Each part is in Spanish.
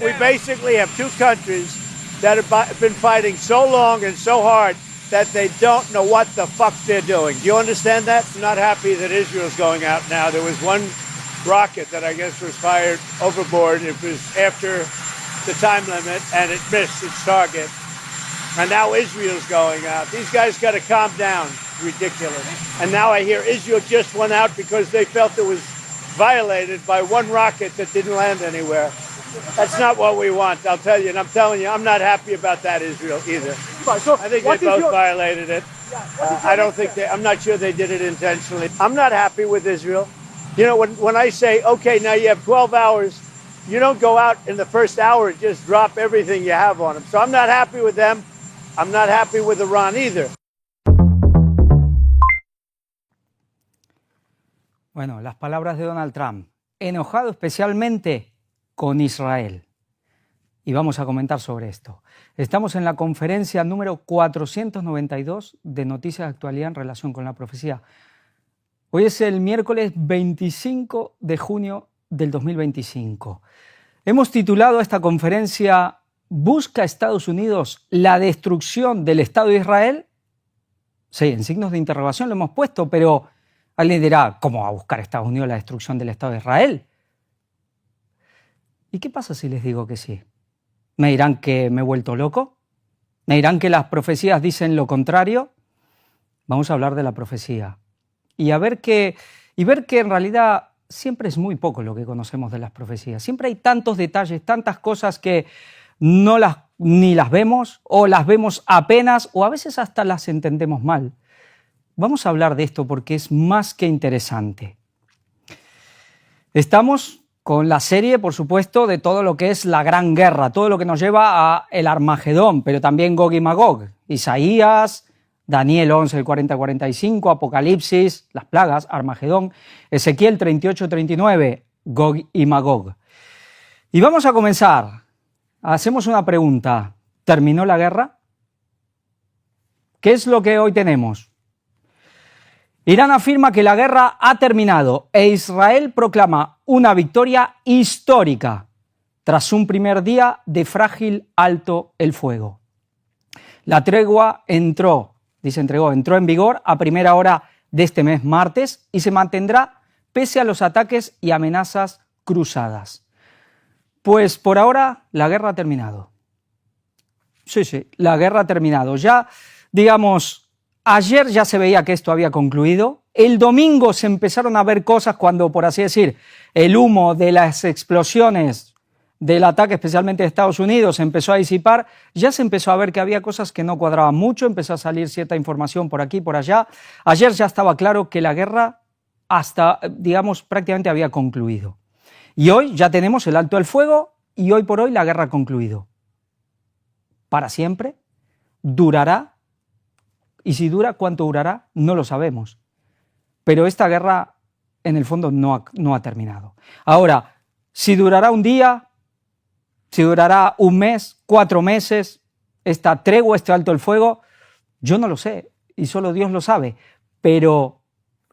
We basically have two countries that have been fighting so long and so hard that they don't know what the fuck they're doing. Do you understand that? I'm not happy that Israel's going out now. There was one rocket that I guess was fired overboard. It was after the time limit and it missed its target. And now Israel's going out. These guys got to calm down. Ridiculous. And now I hear Israel just went out because they felt it was violated by one rocket that didn't land anywhere. That's not what we want, I'll tell you. And I'm telling you, I'm not happy about that, Israel, either. So I think they both violated it. I'm not sure they did it intentionally. I'm not happy with Israel. You know, when I say, okay, now you have 12 hours, you don't go out in the first hour and just drop everything you have on them. So I'm not happy with them. I'm not happy with Iran either. Bueno, las palabras de Donald Trump, enojado especialmente con Israel. Y vamos a comentar sobre esto. Estamos en la conferencia número 492 de Noticias de Actualidad en relación con la profecía. Hoy es el miércoles 25 de junio del 2025. Hemos titulado esta conferencia ¿Busca Estados Unidos la destrucción del Estado de Israel? Sí, en signos de interrogación lo hemos puesto, pero alguien dirá, ¿cómo va a buscar Estados Unidos la destrucción del Estado de Israel? ¿Y qué pasa si les digo que sí? ¿Me dirán que me he vuelto loco? ¿Me dirán que las profecías dicen lo contrario? Vamos a hablar de la profecía y ver que en realidad siempre es muy poco lo que conocemos de las profecías. Siempre hay tantos detalles, tantas cosas que ni las vemos o las vemos apenas o a veces hasta las entendemos mal. Vamos a hablar de esto porque es más que interesante. Estamos con la serie, por supuesto, de todo lo que es la Gran Guerra, todo lo que nos lleva a el Armagedón, pero también Gog y Magog, Isaías, Daniel 11, el 40-45, Apocalipsis, las plagas, Armagedón, Ezequiel 38-39, Gog y Magog. Y vamos a comenzar. Hacemos una pregunta. ¿Terminó la guerra? ¿Qué es lo que hoy tenemos? Irán afirma que la guerra ha terminado e Israel proclama una victoria histórica tras un primer día de frágil alto el fuego. La tregua entró en vigor a primera hora de este mes martes y se mantendrá pese a los ataques y amenazas cruzadas. Pues por ahora la guerra ha terminado. Sí, la guerra ha terminado. Ya, digamos, ayer ya se veía que esto había concluido. El domingo se empezaron a ver cosas cuando, por así decir, el humo de las explosiones del ataque, especialmente de Estados Unidos, se empezó a disipar. Ya se empezó a ver que había cosas que no cuadraban mucho, empezó a salir cierta información por aquí, por allá. Ayer ya estaba claro que la guerra hasta, digamos, prácticamente había concluido. Y hoy ya tenemos el alto el fuego y hoy por hoy la guerra ha concluido. ¿Para siempre? ¿Durará? Y si dura, ¿cuánto durará? No lo sabemos. Pero esta guerra, en el fondo, no ha terminado. Ahora, si durará un día, si durará un mes, 4 meses, esta tregua, este alto el fuego, yo no lo sé y solo Dios lo sabe. Pero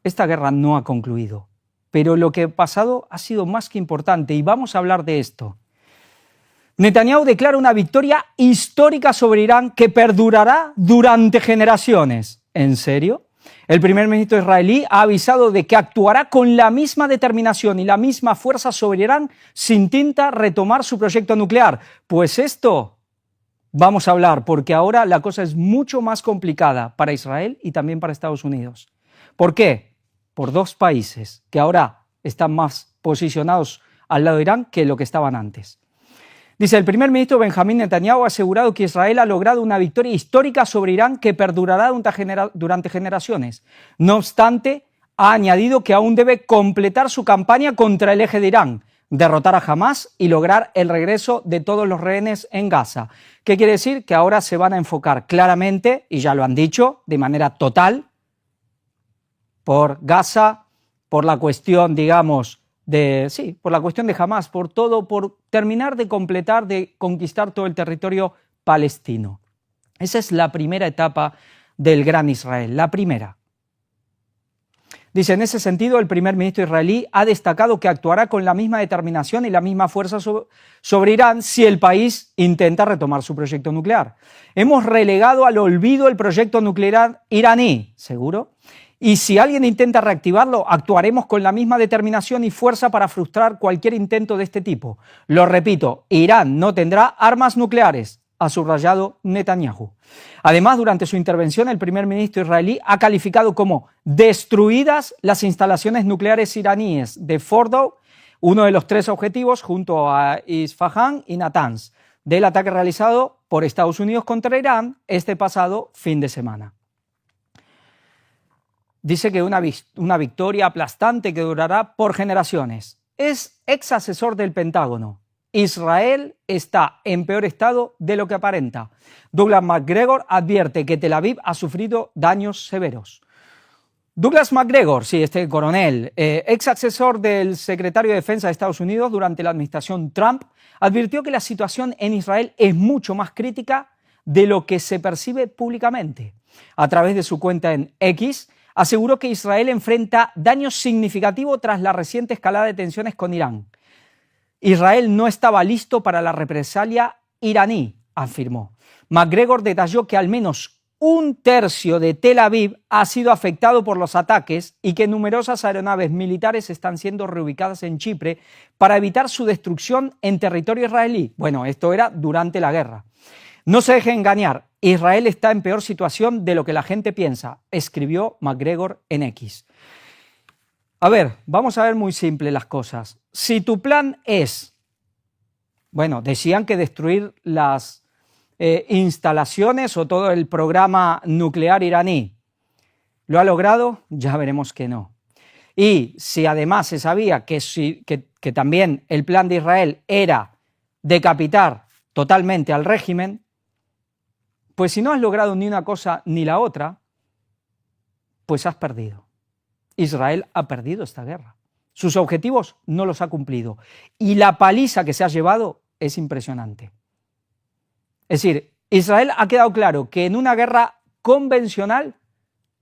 esta guerra no ha concluido. Pero lo que ha pasado ha sido más que importante y vamos a hablar de esto. Netanyahu declara una victoria histórica sobre Irán que perdurará durante generaciones. ¿En serio? El primer ministro israelí ha avisado de que actuará con la misma determinación y la misma fuerza sobre Irán sin tinta retomar su proyecto nuclear. Pues esto vamos a hablar porque ahora la cosa es mucho más complicada para Israel y también para Estados Unidos. ¿Por qué? Por 2 países que ahora están más posicionados al lado de Irán que lo que estaban antes. Dice, el primer ministro Benjamín Netanyahu ha asegurado que Israel ha logrado una victoria histórica sobre Irán que perdurará durante generaciones. No obstante, ha añadido que aún debe completar su campaña contra el eje de Irán, derrotar a Hamás y lograr el regreso de todos los rehenes en Gaza. ¿Qué quiere decir? Que ahora se van a enfocar claramente, y ya lo han dicho, de manera total, por Gaza, por la cuestión, digamos, por la cuestión de Hamás, por todo, por terminar de completar, de conquistar todo el territorio palestino. Esa es la primera etapa del Gran Israel, la primera. Dice, en ese sentido, el primer ministro israelí ha destacado que actuará con la misma determinación y la misma fuerza sobre Irán si el país intenta retomar su proyecto nuclear. Hemos relegado al olvido el proyecto nuclear iraní, ¿seguro? Y si alguien intenta reactivarlo, actuaremos con la misma determinación y fuerza para frustrar cualquier intento de este tipo. Lo repito, Irán no tendrá armas nucleares, ha subrayado Netanyahu. Además, durante su intervención, el primer ministro israelí ha calificado como destruidas las instalaciones nucleares iraníes de Fordow, uno de los 3 objetivos, junto a Isfahan y Natanz, del ataque realizado por Estados Unidos contra Irán este pasado fin de semana. Dice que una victoria aplastante que durará por generaciones. Es ex asesor del Pentágono. Israel está en peor estado de lo que aparenta. Douglas Macgregor advierte que Tel Aviv ha sufrido daños severos. Douglas Macgregor, sí, este coronel, ex asesor del secretario de Defensa de Estados Unidos durante la administración Trump, advirtió que la situación en Israel es mucho más crítica de lo que se percibe públicamente. A través de su cuenta en X, aseguró que Israel enfrenta daños significativos tras la reciente escalada de tensiones con Irán. Israel no estaba listo para la represalia iraní, afirmó. Macgregor detalló que al menos 1/3 de Tel Aviv ha sido afectado por los ataques y que numerosas aeronaves militares están siendo reubicadas en Chipre para evitar su destrucción en territorio israelí. Bueno, esto era durante la guerra. No se deje engañar, Israel está en peor situación de lo que la gente piensa, escribió Macgregor en X. A ver, vamos a ver muy simple las cosas. Si tu plan es, bueno, decían que destruir las instalaciones o todo el programa nuclear iraní, ¿lo ha logrado? Ya veremos que no. Y si además se sabía que también el plan de Israel era decapitar totalmente al régimen, pues si no has logrado ni una cosa ni la otra, pues has perdido. Israel ha perdido esta guerra. Sus objetivos no los ha cumplido. Y la paliza que se ha llevado es impresionante. Es decir, Israel ha quedado claro que en una guerra convencional,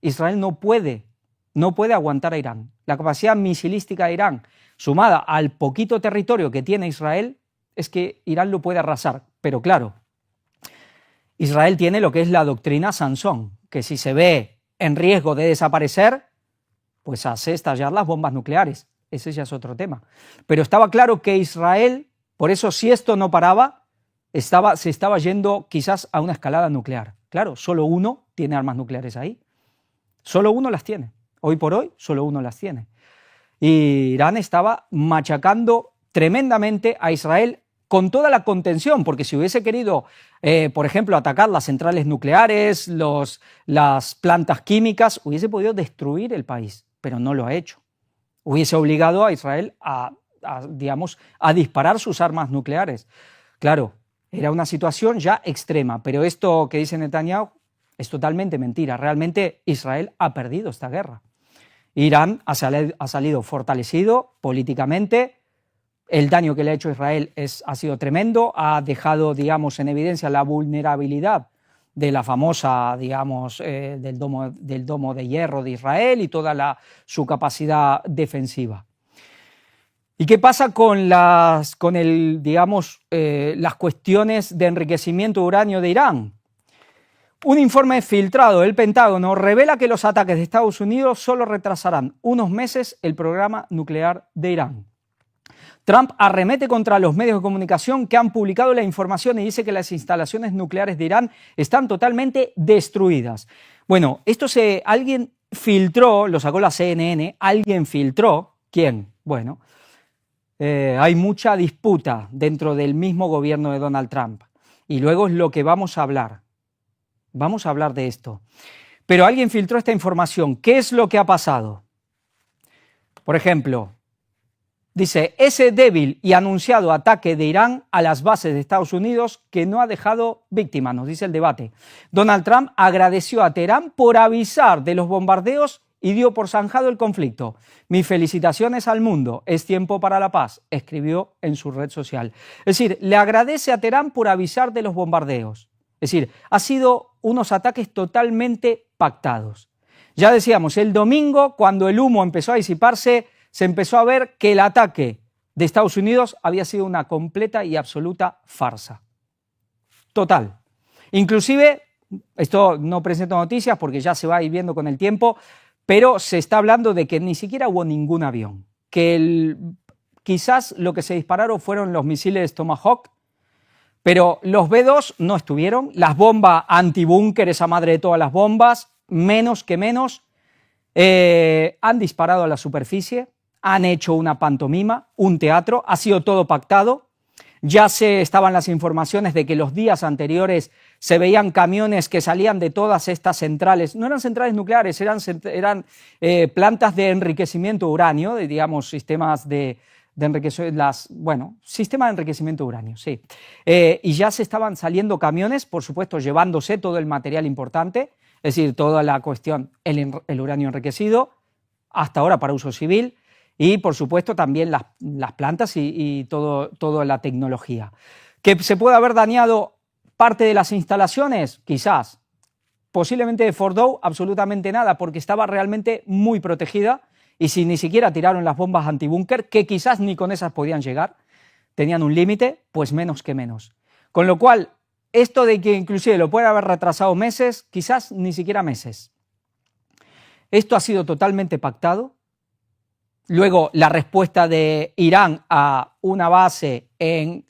Israel no puede aguantar a Irán. La capacidad misilística de Irán, sumada al poquito territorio que tiene Israel, es que Irán lo puede arrasar. Pero claro, Israel tiene lo que es la doctrina Sansón, que si se ve en riesgo de desaparecer, pues hace estallar las bombas nucleares. Ese ya es otro tema. Pero estaba claro que Israel, por eso si esto no paraba, se estaba yendo quizás a una escalada nuclear. Claro, solo uno tiene armas nucleares ahí. Solo uno las tiene. Hoy por hoy, solo uno las tiene. Y Irán estaba machacando tremendamente a Israel con toda la contención, porque si hubiese querido, por ejemplo, atacar las centrales nucleares, las plantas químicas, hubiese podido destruir el país, pero no lo ha hecho. Hubiese obligado a Israel a disparar sus armas nucleares. Claro, era una situación ya extrema, pero esto que dice Netanyahu es totalmente mentira. Realmente Israel ha perdido esta guerra. Irán ha salido fortalecido políticamente. El daño que le ha hecho Israel ha sido tremendo, ha dejado, en evidencia la vulnerabilidad de la famosa, del domo de hierro de Israel y toda su capacidad defensiva. ¿Y qué pasa con las cuestiones de enriquecimiento de uranio de Irán? Un informe filtrado del Pentágono revela que los ataques de Estados Unidos solo retrasarán unos meses el programa nuclear de Irán. Trump arremete contra los medios de comunicación que han publicado la información y dice que las instalaciones nucleares de Irán están totalmente destruidas. Bueno, alguien filtró, lo sacó la CNN, alguien filtró, ¿quién? Bueno, hay mucha disputa dentro del mismo gobierno de Donald Trump y luego es lo que vamos a hablar. Vamos a hablar de esto. Pero alguien filtró esta información. ¿Qué es lo que ha pasado? Por ejemplo, dice, ese débil y anunciado ataque de Irán a las bases de Estados Unidos que no ha dejado víctimas, nos dice el debate. Donald Trump agradeció a Teherán por avisar de los bombardeos y dio por zanjado el conflicto. Mis felicitaciones al mundo, es tiempo para la paz, escribió en su red social. Es decir, le agradece a Teherán por avisar de los bombardeos. Es decir, ha sido unos ataques totalmente pactados. Ya decíamos, el domingo, cuando el humo empezó a disiparse, se empezó a ver que el ataque de Estados Unidos había sido una completa y absoluta farsa. Total. Inclusive, esto no presento noticias porque ya se va a ir viendo con el tiempo, pero se está hablando de que ni siquiera hubo ningún avión, que quizás lo que se dispararon fueron los misiles Tomahawk, pero los B-2 no estuvieron, las bombas antibúnker, esa madre de todas las bombas, menos que menos, han disparado a la superficie, han hecho una pantomima, un teatro, ha sido todo pactado. Ya estaban las informaciones de que los días anteriores se veían camiones que salían de todas estas centrales, no eran centrales nucleares, eran plantas de enriquecimiento de uranio, digamos, sistemas de sistema de enriquecimiento de uranio, sí. Y ya se estaban saliendo camiones, por supuesto, llevándose todo el material importante, es decir, toda la cuestión, el uranio enriquecido, hasta ahora para uso civil, y por supuesto también las plantas y toda la tecnología. ¿Que se puede haber dañado parte de las instalaciones? Quizás. Posiblemente de Fordow absolutamente nada, porque estaba realmente muy protegida, y si ni siquiera tiraron las bombas antibúnker, que quizás ni con esas podían llegar, tenían un límite, pues menos que menos. Con lo cual, esto de que inclusive lo puede haber retrasado meses, quizás ni siquiera meses. Esto ha sido totalmente pactado. Luego, la respuesta de Irán a una base en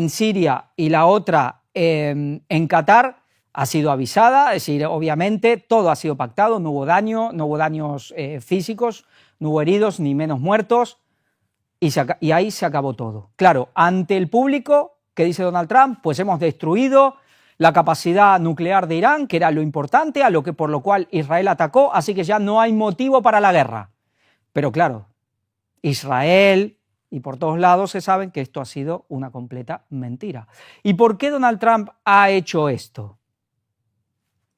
Siria y la otra en Qatar ha sido avisada, es decir, obviamente todo ha sido pactado, no hubo daño, no hubo daños físicos, no hubo heridos ni menos muertos, y ahí se acabó todo. Claro, ante el público, ¿qué dice Donald Trump? Pues hemos destruido la capacidad nuclear de Irán, que era lo importante, por lo cual Israel atacó, así que ya no hay motivo para la guerra. Pero claro, Israel y por todos lados se saben que esto ha sido una completa mentira. ¿Y por qué Donald Trump ha hecho esto?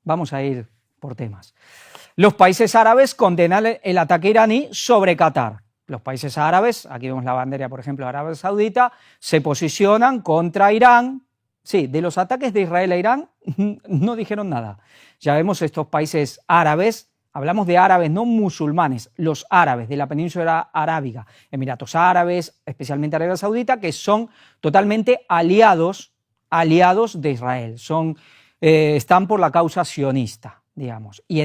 Vamos a ir por temas. Los países árabes condenan el ataque iraní sobre Qatar. Los países árabes, aquí vemos la bandera, por ejemplo, de Arabia Saudita, se posicionan contra Irán. Sí, de los ataques de Israel a Irán no dijeron nada. Ya vemos estos países árabes, hablamos de árabes, no musulmanes, los árabes de la península arábiga, Emiratos Árabes, especialmente Arabia Saudita, que son totalmente aliados de Israel, están por la causa sionista, digamos, y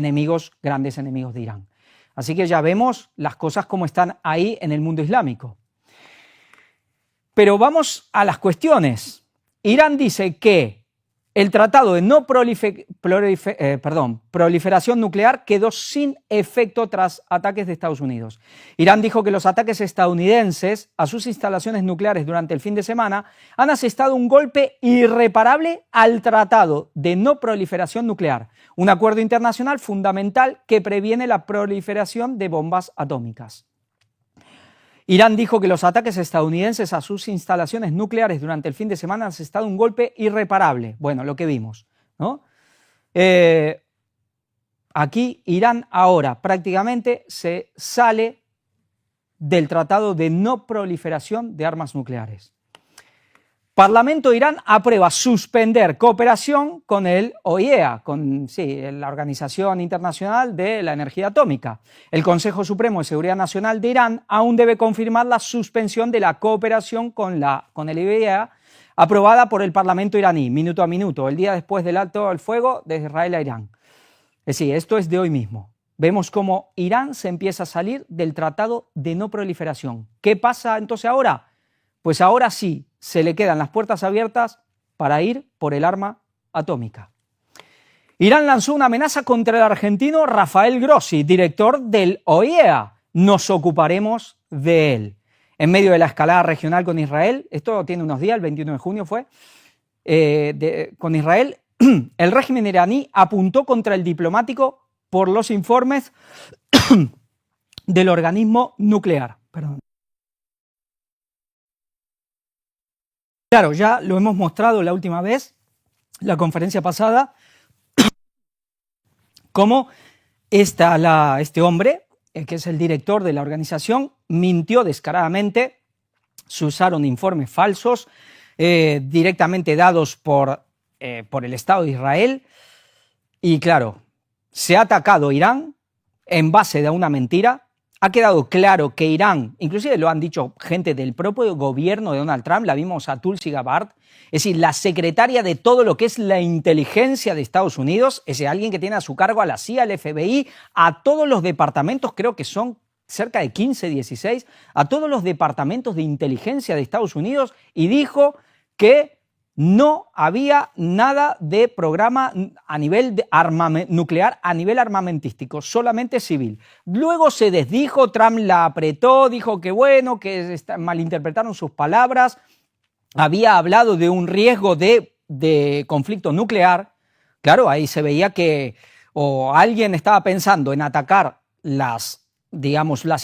grandes enemigos de Irán. Así que ya vemos las cosas como están ahí en el mundo islámico. Pero vamos a las cuestiones. Irán dice que el tratado de no proliferación nuclear quedó sin efecto tras ataques de Estados Unidos. Irán dijo que los ataques estadounidenses a sus instalaciones nucleares durante el fin de semana han asestado un golpe irreparable al tratado de no proliferación nuclear, un acuerdo internacional fundamental que previene la proliferación de bombas atómicas. Irán dijo que los ataques estadounidenses a sus instalaciones nucleares durante el fin de semana han asestado un golpe irreparable. Bueno, lo que vimos, ¿no? Aquí Irán ahora prácticamente se sale del tratado de no proliferación de armas nucleares. Parlamento de Irán aprueba suspender cooperación con el OIEA, la Organización Internacional de la Energía Atómica. El Consejo Supremo de Seguridad Nacional de Irán aún debe confirmar la suspensión de la cooperación con el OIEA aprobada por el Parlamento iraní, minuto a minuto, el día después del alto al fuego de Israel a Irán. Es decir, esto es de hoy mismo. Vemos cómo Irán se empieza a salir del tratado de no proliferación. ¿Qué pasa entonces ahora? Pues ahora sí, se le quedan las puertas abiertas para ir por el arma atómica. Irán lanzó una amenaza contra el argentino Rafael Grossi, director del OIEA. Nos ocuparemos de él. En medio de la escalada regional con Israel, esto tiene unos días, el 21 de junio fue, con Israel, el régimen iraní apuntó contra el diplomático por los informes del organismo nuclear. Perdón. Claro, ya lo hemos mostrado la última vez, la conferencia pasada, cómo este hombre, que es el director de la organización, mintió descaradamente, se usaron informes falsos directamente dados por el Estado de Israel, Y claro, se ha atacado Irán en base de una mentira. Ha quedado claro que Irán, inclusive lo han dicho gente del propio gobierno de Donald Trump, la vimos a Tulsi Gabbard, es decir, la secretaria de todo lo que es la inteligencia de Estados Unidos, es decir, alguien que tiene a su cargo a la CIA, al FBI, a todos los departamentos, creo que son cerca de 15, 16, a todos los departamentos de inteligencia de Estados Unidos, y dijo que no había nada de programa a nivel de nuclear, a nivel armamentístico, solamente civil. Luego se desdijo, Trump la apretó, dijo que bueno, que malinterpretaron sus palabras, había hablado de un riesgo de conflicto nuclear. Claro, ahí se veía que o alguien estaba pensando en atacar las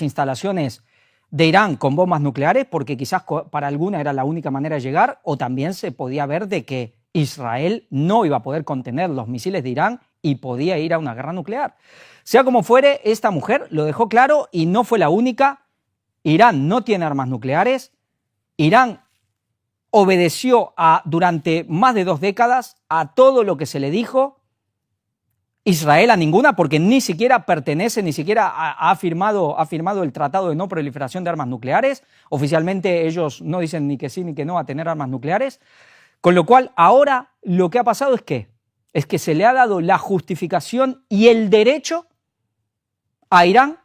instalaciones de Irán con bombas nucleares, porque quizás para alguna era la única manera de llegar, o también se podía ver de que Israel no iba a poder contener los misiles de Irán y podía ir a una guerra nuclear. Sea como fuere, esta mujer lo dejó claro y no fue la única. Irán no tiene armas nucleares. Irán obedeció durante más de 2 décadas a todo lo que se le dijo. Israel a ninguna, porque ni siquiera pertenece, ni siquiera ha firmado el Tratado de No Proliferación de Armas Nucleares. Oficialmente ellos no dicen ni que sí ni que no a tener armas nucleares. Con lo cual, ahora lo que ha pasado es que se le ha dado la justificación y el derecho a Irán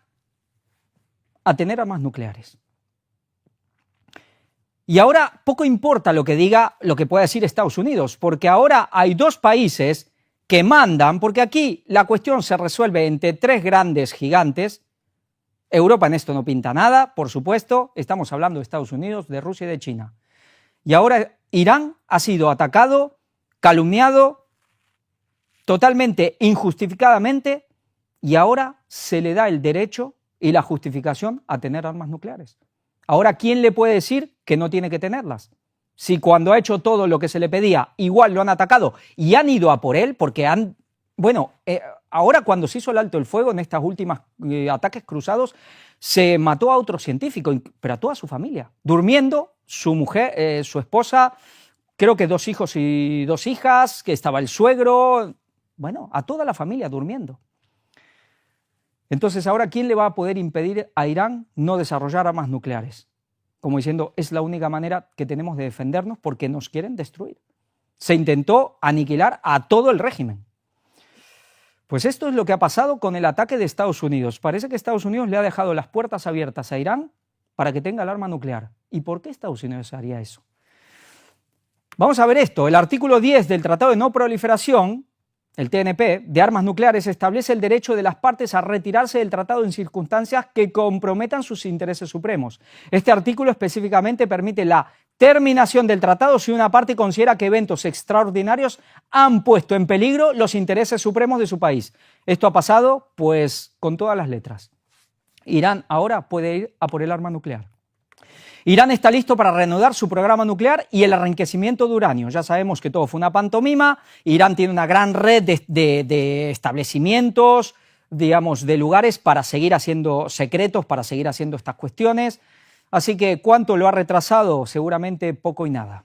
a tener armas nucleares. Y ahora poco importa lo que diga, lo que pueda decir Estados Unidos, porque ahora hay 2 países que mandan, porque aquí la cuestión se resuelve entre 3 grandes gigantes. Europa en esto no pinta nada, por supuesto, estamos hablando de Estados Unidos, de Rusia y de China. Y ahora Irán ha sido atacado, calumniado, totalmente injustificadamente, y ahora se le da el derecho y la justificación a tener armas nucleares. Ahora, ¿quién le puede decir que no tiene que tenerlas? Si cuando ha hecho todo lo que se le pedía, igual lo han atacado y han ido a por él, porque ahora cuando se hizo el alto el fuego en estas últimas ataques cruzados, se mató a otro científico, pero a toda su familia, durmiendo, su mujer, su esposa, creo que 2 hijos y 2 hijas, que estaba el suegro, bueno, a toda la familia durmiendo. Entonces, ahora, ¿quién le va a poder impedir a Irán no desarrollar armas nucleares? Como diciendo, es la única manera que tenemos de defendernos porque nos quieren destruir. Se intentó aniquilar a todo el régimen. Pues esto es lo que ha pasado con el ataque de Estados Unidos. Parece que Estados Unidos le ha dejado las puertas abiertas a Irán para que tenga el arma nuclear. ¿Y por qué Estados Unidos haría eso? Vamos a ver esto. El artículo 10 del Tratado de No Proliferación, el TNP, de armas nucleares establece el derecho de las partes a retirarse del tratado en circunstancias que comprometan sus intereses supremos. Este artículo específicamente permite la terminación del tratado si una parte considera que eventos extraordinarios han puesto en peligro los intereses supremos de su país. Esto ha pasado, pues, con todas las letras. Irán ahora puede ir a por el arma nuclear. Irán está listo para reanudar su programa nuclear y el enriquecimiento de uranio. Ya sabemos que todo fue una pantomima. Irán tiene una gran red de establecimientos, digamos, de lugares para seguir haciendo secretos, para seguir haciendo estas cuestiones. Así que, ¿cuánto lo ha retrasado? Seguramente poco y nada.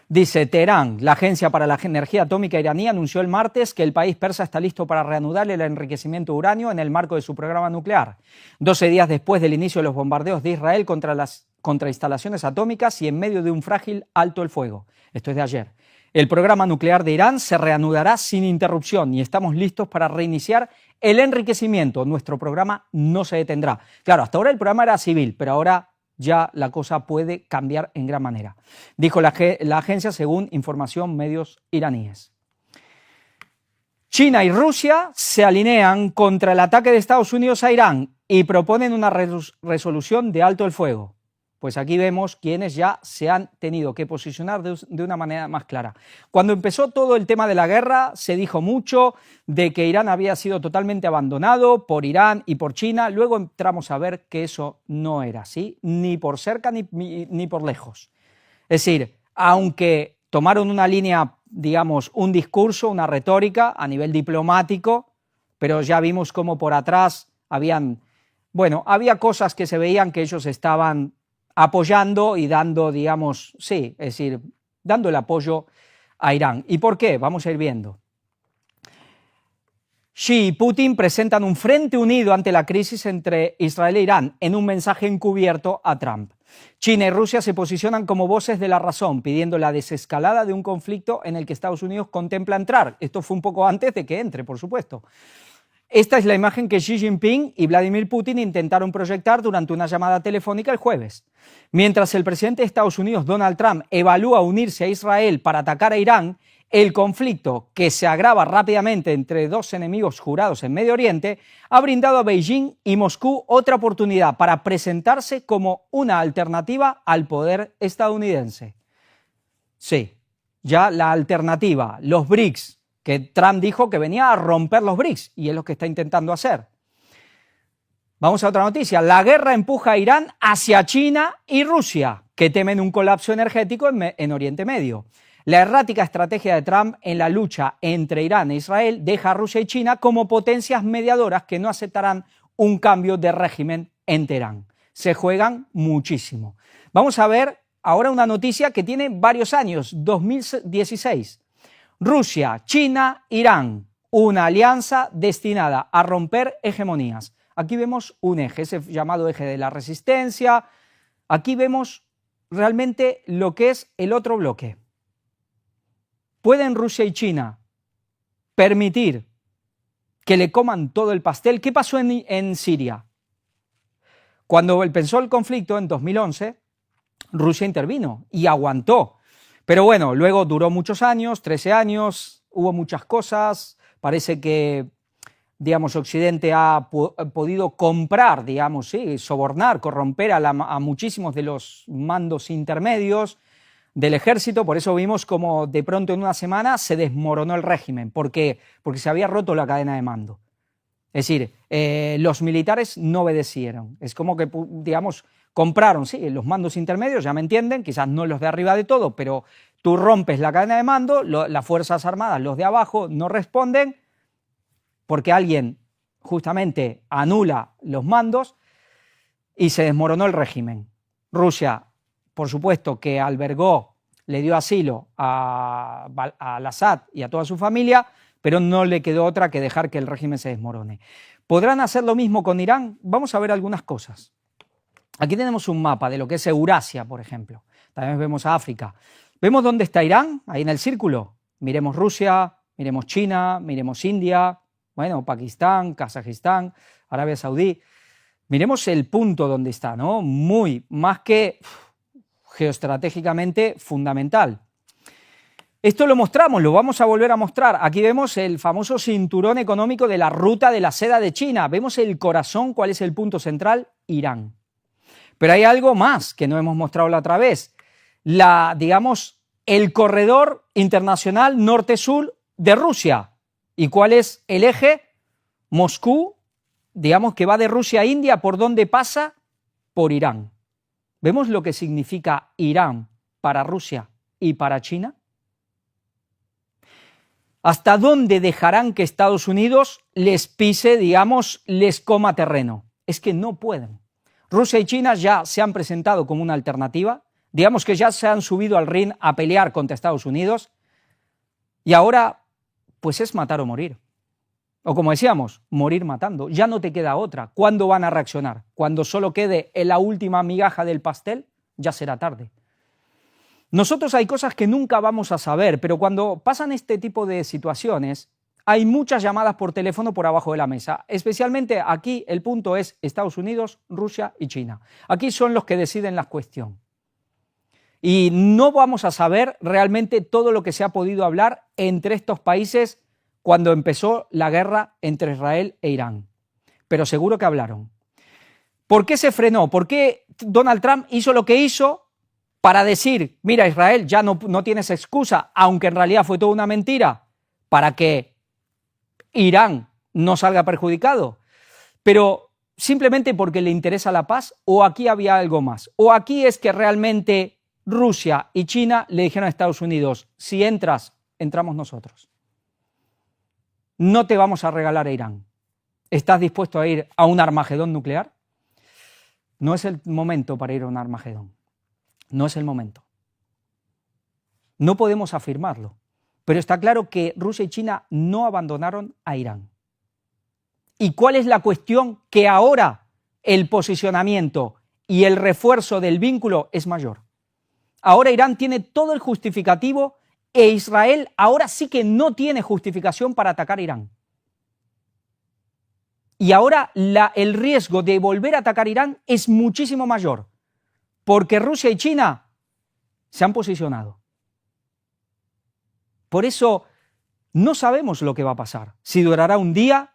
Dice Teherán, la Agencia para la Energía Atómica iraní anunció el martes que el país persa está listo para reanudar el enriquecimiento de uranio en el marco de su programa nuclear, 12 días después del inicio de los bombardeos de Israel contra instalaciones atómicas y en medio de un frágil alto el fuego. Esto es de ayer. El programa nuclear de Irán se reanudará sin interrupción y estamos listos para reiniciar el enriquecimiento. Nuestro programa no se detendrá. Claro, hasta ahora el programa era civil, pero ahora ya la cosa puede cambiar en gran manera, dijo la agencia según información medios iraníes. China y Rusia se alinean contra el ataque de Estados Unidos a Irán y proponen una resolución de alto el fuego. Pues aquí vemos quienes ya se han tenido que posicionar de una manera más clara. Cuando empezó todo el tema de la guerra, se dijo mucho de que Irán había sido totalmente abandonado por Irán y por China. Luego entramos a ver que eso no era así, ni por cerca ni por lejos. Es decir, aunque tomaron una línea, digamos, un discurso, una retórica a nivel diplomático, pero ya vimos cómo por atrás había cosas que se veían que ellos estaban apoyando y dando, digamos, sí, es decir, dando el apoyo a Irán. ¿Y por qué? Vamos a ir viendo. Xi y Putin presentan un frente unido ante la crisis entre Israel e Irán en un mensaje encubierto a Trump. China y Rusia se posicionan como voces de la razón, pidiendo la desescalada de un conflicto en el que Estados Unidos contempla entrar. Esto fue un poco antes de que entre, por supuesto. Esta es la imagen que Xi Jinping y Vladimir Putin intentaron proyectar durante una llamada telefónica el jueves. Mientras el presidente de Estados Unidos, Donald Trump, evalúa unirse a Israel para atacar a Irán, el conflicto, que se agrava rápidamente entre dos enemigos jurados en Medio Oriente, ha brindado a Beijing y Moscú otra oportunidad para presentarse como una alternativa al poder estadounidense. Sí, ya la alternativa, los BRICS, que Trump dijo que venía a romper los BRICS, y es lo que está intentando hacer. Vamos a otra noticia. La guerra empuja a Irán hacia China y Rusia, que temen un colapso energético en Oriente Medio. La errática estrategia de Trump en la lucha entre Irán e Israel deja a Rusia y China como potencias mediadoras que no aceptarán un cambio de régimen en Teherán. Se juegan muchísimo. Vamos a ver ahora una noticia que tiene varios años, 2016. Rusia, China, Irán, una alianza destinada a romper hegemonías. Aquí vemos un eje, ese llamado eje de la resistencia. Aquí vemos realmente lo que es el otro bloque. ¿Pueden Rusia y China permitir que le coman todo el pastel? ¿Qué pasó en Siria? Cuando empezó el conflicto en 2011, Rusia intervino y aguantó. Pero bueno, luego duró muchos años, 13 años, hubo muchas cosas. Parece que, digamos, Occidente ha podido comprar, digamos, sí, sobornar, corromper a muchísimos de los mandos intermedios del ejército. Por eso vimos como de pronto en una semana se desmoronó el régimen. ¿Por qué? Porque se había roto la cadena de mando. Es decir, los militares no obedecieron. Es como que, digamos, compraron, sí, los mandos intermedios, ya me entienden, quizás no los de arriba de todo, pero tú rompes la cadena de mando, las Fuerzas Armadas, los de abajo, no responden porque alguien justamente anula los mandos y se desmoronó el régimen. Rusia, por supuesto, que albergó, le dio asilo a al-Assad y a toda su familia, pero no le quedó otra que dejar que el régimen se desmorone. ¿Podrán hacer lo mismo con Irán? Vamos a ver algunas cosas. Aquí tenemos un mapa de lo que es Eurasia, por ejemplo. También vemos África. ¿Vemos dónde está Irán? Ahí en el círculo. Miremos Rusia, miremos China, miremos India, bueno, Pakistán, Kazajistán, Arabia Saudí. Miremos el punto donde está, ¿no? Más que geoestratégicamente fundamental. Esto lo mostramos, lo vamos a volver a mostrar. Aquí vemos el famoso cinturón económico de la ruta de la seda de China. Vemos el corazón, ¿cuál es el punto central? Irán. Pero hay algo más que no hemos mostrado la otra vez. Digamos, el corredor internacional norte-sur de Rusia. ¿Y cuál es el eje? Moscú, digamos que va de Rusia a India, ¿por dónde pasa? Por Irán. ¿Vemos lo que significa Irán para Rusia y para China? ¿Hasta dónde dejarán que Estados Unidos les pise, digamos, les coma terreno? Es que no pueden. Rusia y China ya se han presentado como una alternativa, digamos que ya se han subido al ring a pelear contra Estados Unidos y ahora pues es matar o morir. O como decíamos, morir matando. Ya no te queda otra. ¿Cuándo van a reaccionar? Cuando solo quede la última migaja del pastel, ya será tarde. Nosotros hay cosas que nunca vamos a saber, pero cuando pasan este tipo de situaciones, hay muchas llamadas por teléfono por abajo de la mesa. Especialmente aquí el punto es Estados Unidos, Rusia y China. Aquí son los que deciden la cuestión. Y no vamos a saber realmente todo lo que se ha podido hablar entre estos países cuando empezó la guerra entre Israel e Irán. Pero seguro que hablaron. ¿Por qué se frenó? ¿Por qué Donald Trump hizo lo que hizo para decir, mira Israel, ya no tienes excusa, aunque en realidad fue toda una mentira, para que Irán no salga perjudicado? Pero simplemente porque le interesa la paz, o aquí había algo más, o aquí es que realmente Rusia y China le dijeron a Estados Unidos, si entras, entramos nosotros. No te vamos a regalar a Irán. ¿Estás dispuesto a ir a un Armagedón nuclear? No es el momento para ir a un Armagedón. No es el momento. No podemos afirmarlo, pero está claro que Rusia y China no abandonaron a Irán. ¿Y cuál es la cuestión? Que ahora el posicionamiento y el refuerzo del vínculo es mayor. Ahora Irán tiene todo el justificativo e Israel ahora sí que no tiene justificación para atacar a Irán. Y ahora el riesgo de volver a atacar a Irán es muchísimo mayor, porque Rusia y China se han posicionado. Por eso no sabemos lo que va a pasar. Si durará un día,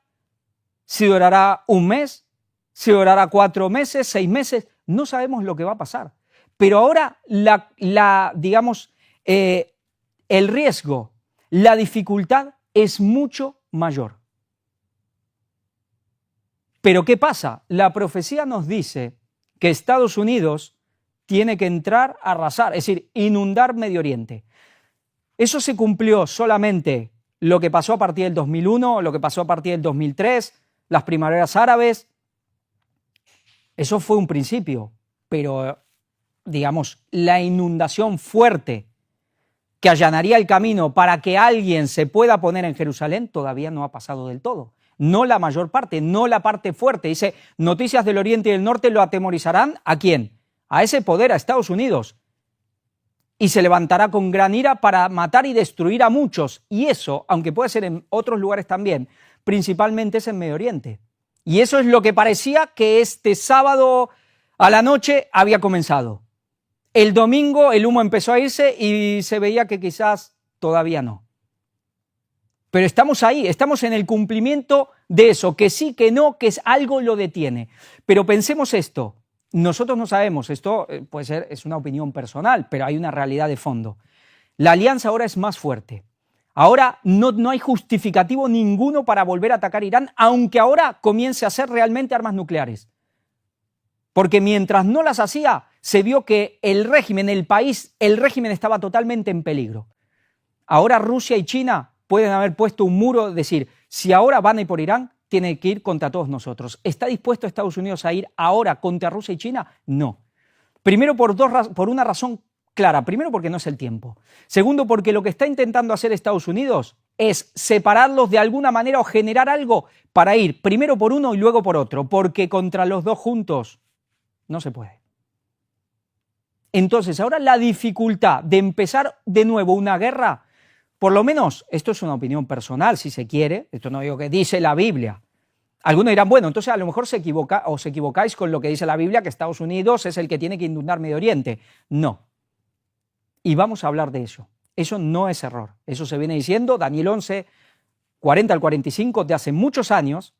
si durará un mes, si durará 4 meses, 6 meses, no sabemos lo que va a pasar. Pero ahora digamos, el riesgo, la dificultad es mucho mayor. Pero ¿qué pasa? La profecía nos dice que Estados Unidos tiene que entrar a arrasar, es decir, inundar Medio Oriente. Eso se cumplió solamente lo que pasó a partir del 2001, lo que pasó a partir del 2003, las primaveras árabes. Eso fue un principio, pero digamos, la inundación fuerte que allanaría el camino para que alguien se pueda poner en Jerusalén todavía no ha pasado del todo. No la mayor parte, no la parte fuerte. Dice, noticias del Oriente y del Norte lo atemorizarán. ¿A quién? A ese poder, a Estados Unidos. Y se levantará con gran ira para matar y destruir a muchos. Y eso, aunque puede ser en otros lugares también, principalmente es en Medio Oriente. Y eso es lo que parecía que este sábado a la noche había comenzado. El domingo el humo empezó a irse y se veía que quizás todavía no. Pero estamos ahí, estamos en el cumplimiento de eso, que sí, que no, que algo lo detiene. Pero pensemos esto, nosotros no sabemos, esto puede ser, es una opinión personal, pero hay una realidad de fondo. La alianza ahora es más fuerte. Ahora no hay justificativo ninguno para volver a atacar Irán, aunque ahora comience a hacer realmente armas nucleares. Porque mientras no las hacía, se vio que el régimen, el país, el régimen estaba totalmente en peligro. Ahora Rusia y China pueden haber puesto un muro, decir, si ahora van a ir por Irán, tiene que ir contra todos nosotros. ¿Está dispuesto Estados Unidos a ir ahora contra Rusia y China? No. Primero por una razón clara. Primero porque no es el tiempo. Segundo porque lo que está intentando hacer Estados Unidos es separarlos de alguna manera o generar algo para ir primero por uno y luego por otro, porque contra los dos juntos no se puede. Entonces, ahora la dificultad de empezar de nuevo una guerra, por lo menos, esto es una opinión personal, si se quiere, esto no digo que dice la Biblia. Algunos dirán, bueno, entonces a lo mejor se equivocáis con lo que dice la Biblia, que Estados Unidos es el que tiene que inundar Medio Oriente. No. Y vamos a hablar de eso. Eso no es error. Eso se viene diciendo, Daniel 11, 40 al 45, de hace muchos años,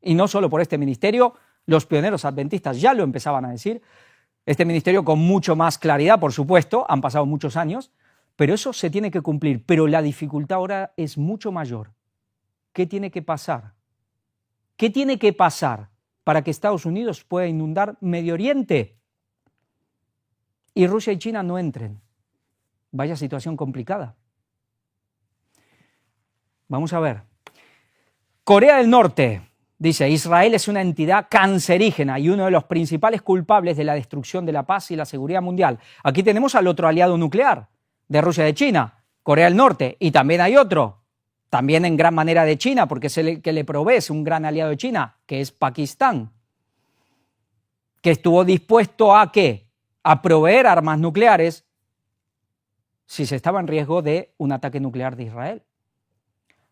y no solo por este ministerio, los pioneros adventistas ya lo empezaban a decir, este ministerio con mucho más claridad, por supuesto, han pasado muchos años, pero eso se tiene que cumplir, pero la dificultad ahora es mucho mayor. ¿Qué tiene que pasar? ¿Qué tiene que pasar para que Estados Unidos pueda inundar Medio Oriente y Rusia y China no entren? Vaya situación complicada. Vamos a ver. Corea del Norte. Dice, Israel es una entidad cancerígena y uno de los principales culpables de la destrucción de la paz y la seguridad mundial. Aquí tenemos al otro aliado nuclear de Rusia y de China, Corea del Norte, y también hay otro, también en gran manera de China, porque es el que le provee, es un gran aliado de China, que es Pakistán, que estuvo dispuesto a ¿qué? A proveer armas nucleares si se estaba en riesgo de un ataque nuclear de Israel.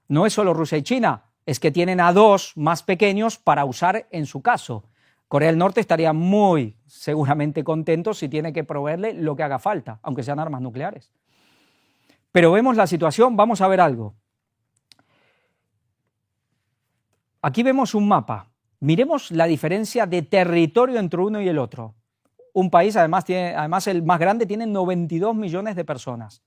No es solo Rusia y China, es que tienen a dos más pequeños para usar en su caso. Corea del Norte estaría muy seguramente contento si tiene que proveerle lo que haga falta, aunque sean armas nucleares. Pero vemos la situación, vamos a ver algo. Aquí vemos un mapa. Miremos la diferencia de territorio entre uno y el otro. Un país, además el más grande, tiene 92 millones de personas.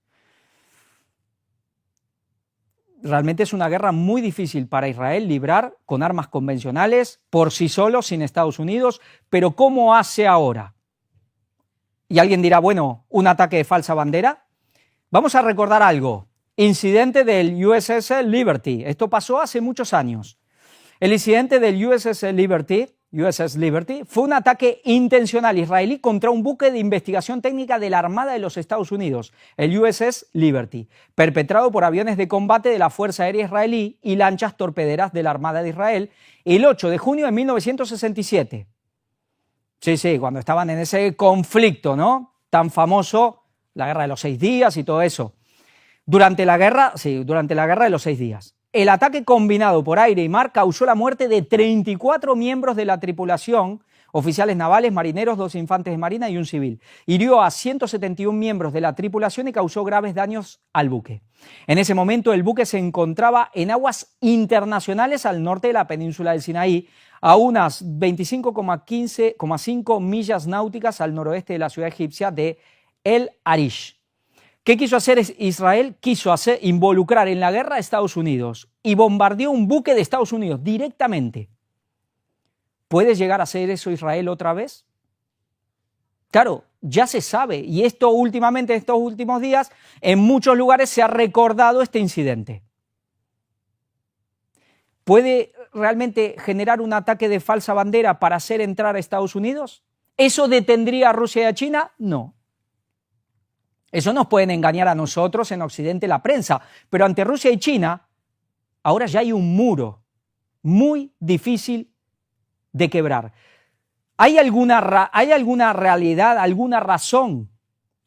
Realmente es una guerra muy difícil para Israel librar con armas convencionales, por sí solo, sin Estados Unidos, pero ¿cómo hace ahora? Y alguien dirá, bueno, ¿un ataque de falsa bandera? Vamos a recordar algo. Incidente del USS Liberty. Esto pasó hace muchos años. El incidente del USS Liberty, USS Liberty, fue un ataque intencional israelí contra un buque de investigación técnica de la Armada de los Estados Unidos, el USS Liberty, perpetrado por aviones de combate de la Fuerza Aérea Israelí y lanchas torpederas de la Armada de Israel el 8 de junio de 1967. Sí, cuando estaban en ese conflicto, ¿no? Tan famoso, la Guerra de los 6 días y todo eso. Durante la Guerra de los 6 días. El ataque combinado por aire y mar causó la muerte de 34 miembros de la tripulación, oficiales navales, marineros, 2 infantes de marina y un civil. Hirió a 171 miembros de la tripulación y causó graves daños al buque. En ese momento el buque se encontraba en aguas internacionales al norte de la península del Sinaí, a unas 25,5 millas náuticas al noroeste de la ciudad egipcia de El Arish. ¿Qué quiso hacer Israel? Quiso involucrar en la guerra a Estados Unidos y bombardeó un buque de Estados Unidos directamente. ¿Puede llegar a hacer eso Israel otra vez? Claro, ya se sabe, y esto últimamente, estos últimos días, en muchos lugares se ha recordado este incidente. ¿Puede realmente generar un ataque de falsa bandera para hacer entrar a Estados Unidos? ¿Eso detendría a Rusia y a China? No. Eso nos pueden engañar a nosotros en Occidente, la prensa, pero ante Rusia y China, ahora ya hay un muro muy difícil de quebrar. ¿Hay alguna realidad, alguna razón?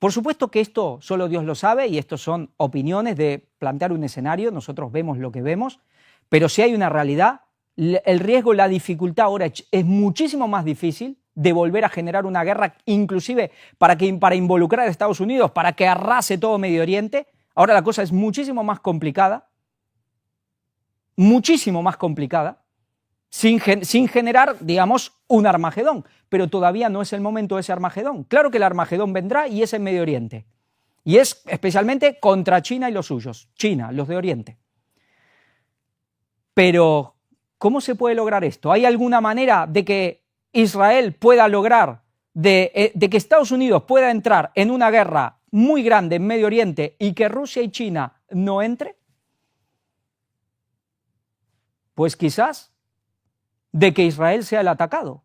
Por supuesto que esto solo Dios lo sabe y esto son opiniones de plantear un escenario, nosotros vemos lo que vemos, pero si hay una realidad, el riesgo, la dificultad ahora es muchísimo más difícil de volver a generar una guerra, inclusive para involucrar a Estados Unidos, para que arrase todo Medio Oriente. Ahora la cosa es muchísimo más complicada, sin generar, digamos, un Armagedón. Pero todavía no es el momento de ese Armagedón. Claro que el Armagedón vendrá y es en Medio Oriente. Y es especialmente contra China y los suyos. China, los de Oriente. Pero, ¿cómo se puede lograr esto? ¿Hay alguna manera de que Israel pueda lograr, de que Estados Unidos pueda entrar en una guerra muy grande en Medio Oriente y que Rusia y China no entre? Pues quizás de que Israel sea el atacado.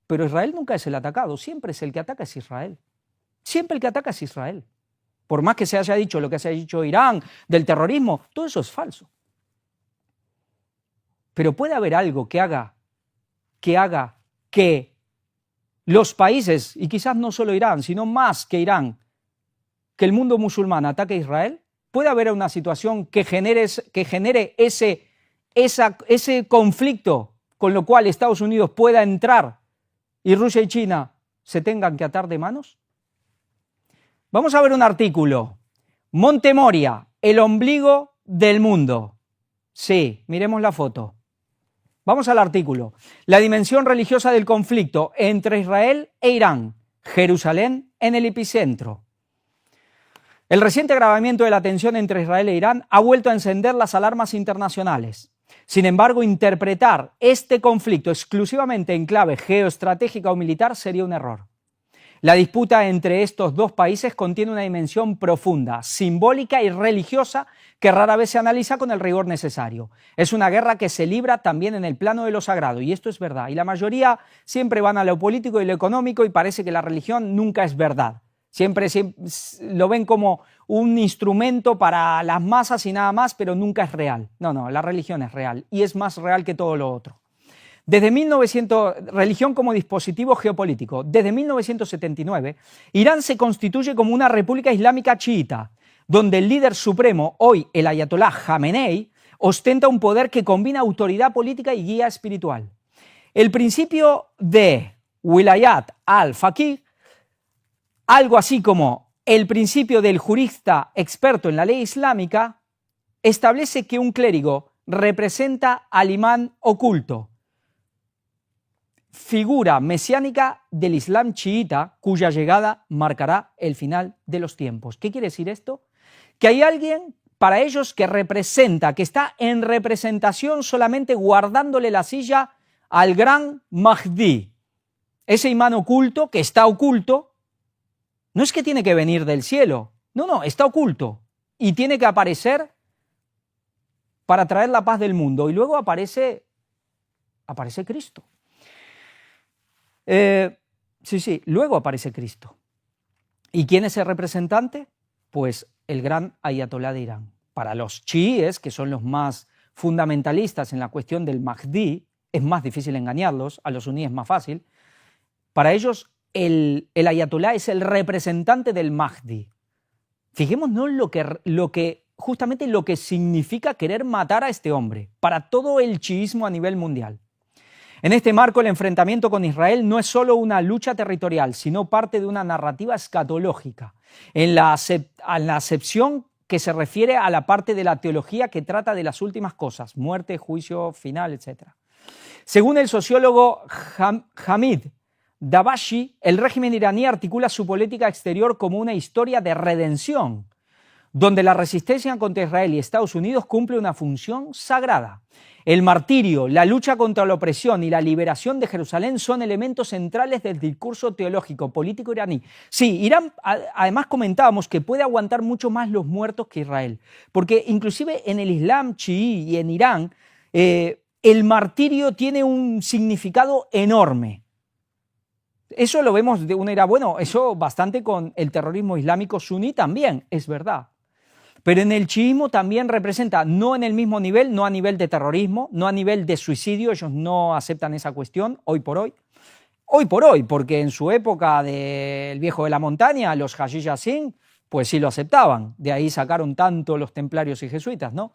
Pero Israel nunca es el atacado, siempre es el que ataca es Israel. Siempre el que ataca es Israel. Por más que se haya dicho lo que se ha dicho Irán, del terrorismo, todo eso es falso. Pero puede haber algo que haga que los países, y quizás no solo Irán, sino más que Irán, que el mundo musulmán ataque a Israel. ¿Puede haber una situación que genere ese conflicto con lo cual Estados Unidos pueda entrar y Rusia y China se tengan que atar de manos? Vamos a ver un artículo. Monte Moria, el ombligo del mundo. Sí, miremos la foto. Vamos al artículo. La dimensión religiosa del conflicto entre Israel e Irán. Jerusalén en el epicentro. El reciente agravamiento de la tensión entre Israel e Irán ha vuelto a encender las alarmas internacionales. Sin embargo, interpretar este conflicto exclusivamente en clave geoestratégica o militar sería un error. La disputa entre estos dos países contiene una dimensión profunda, simbólica y religiosa que rara vez se analiza con el rigor necesario. Es una guerra que se libra también en el plano de lo sagrado, y esto es verdad. Y la mayoría siempre van a lo político y lo económico y parece que la religión nunca es verdad. Siempre lo ven como un instrumento para las masas y nada más, pero nunca es real. No, la religión es real y es más real que todo lo otro. Religión como dispositivo geopolítico. Desde 1979, Irán se constituye como una república islámica chiita, donde el líder supremo, hoy el ayatolá Jamenei, ostenta un poder que combina autoridad política y guía espiritual. El principio de Wilayat al-Faqih, algo así como el principio del jurista experto en la ley islámica, establece que un clérigo representa al imán oculto, figura mesiánica del Islam chiita cuya llegada marcará el final de los tiempos. ¿Qué quiere decir esto? Que hay alguien para ellos que representa, que está en representación solamente guardándole la silla al gran Mahdi. Ese imán oculto, que está oculto, no es que tiene que venir del cielo, no, está oculto y tiene que aparecer para traer la paz del mundo y luego aparece Cristo. Sí, luego aparece Cristo. ¿Y quién es el representante? Pues el gran ayatolá de Irán. Para los chiíes, que son los más fundamentalistas en la cuestión del Mahdi, es más difícil engañarlos, a los suníes es más fácil. Para ellos, el ayatolá es el representante del Mahdi. Fijémonos justamente lo que significa querer matar a este hombre, para todo el chiismo a nivel mundial. En este marco, el enfrentamiento con Israel no es solo una lucha territorial, sino parte de una narrativa escatológica, en la acepción que se refiere a la parte de la teología que trata de las últimas cosas, muerte, juicio final, etc. Según el sociólogo Hamid Dabashi, el régimen iraní articula su política exterior como una historia de redención, donde la resistencia contra Israel y Estados Unidos cumple una función sagrada. El martirio, la lucha contra la opresión y la liberación de Jerusalén son elementos centrales del discurso teológico político iraní. Sí, Irán, además comentábamos que puede aguantar mucho más los muertos que Israel, porque inclusive en el Islam chií y en Irán, el martirio tiene un significado enorme. Eso lo vemos de una era, bueno, eso bastante con el terrorismo islámico suní también, es verdad. Pero en el chiismo también representa, no en el mismo nivel, no a nivel de terrorismo, no a nivel de suicidio, ellos no aceptan esa cuestión hoy por hoy, porque en su época del viejo de la montaña, los Haji Yassin, pues sí lo aceptaban, de ahí sacaron tanto los templarios y jesuitas, ¿no?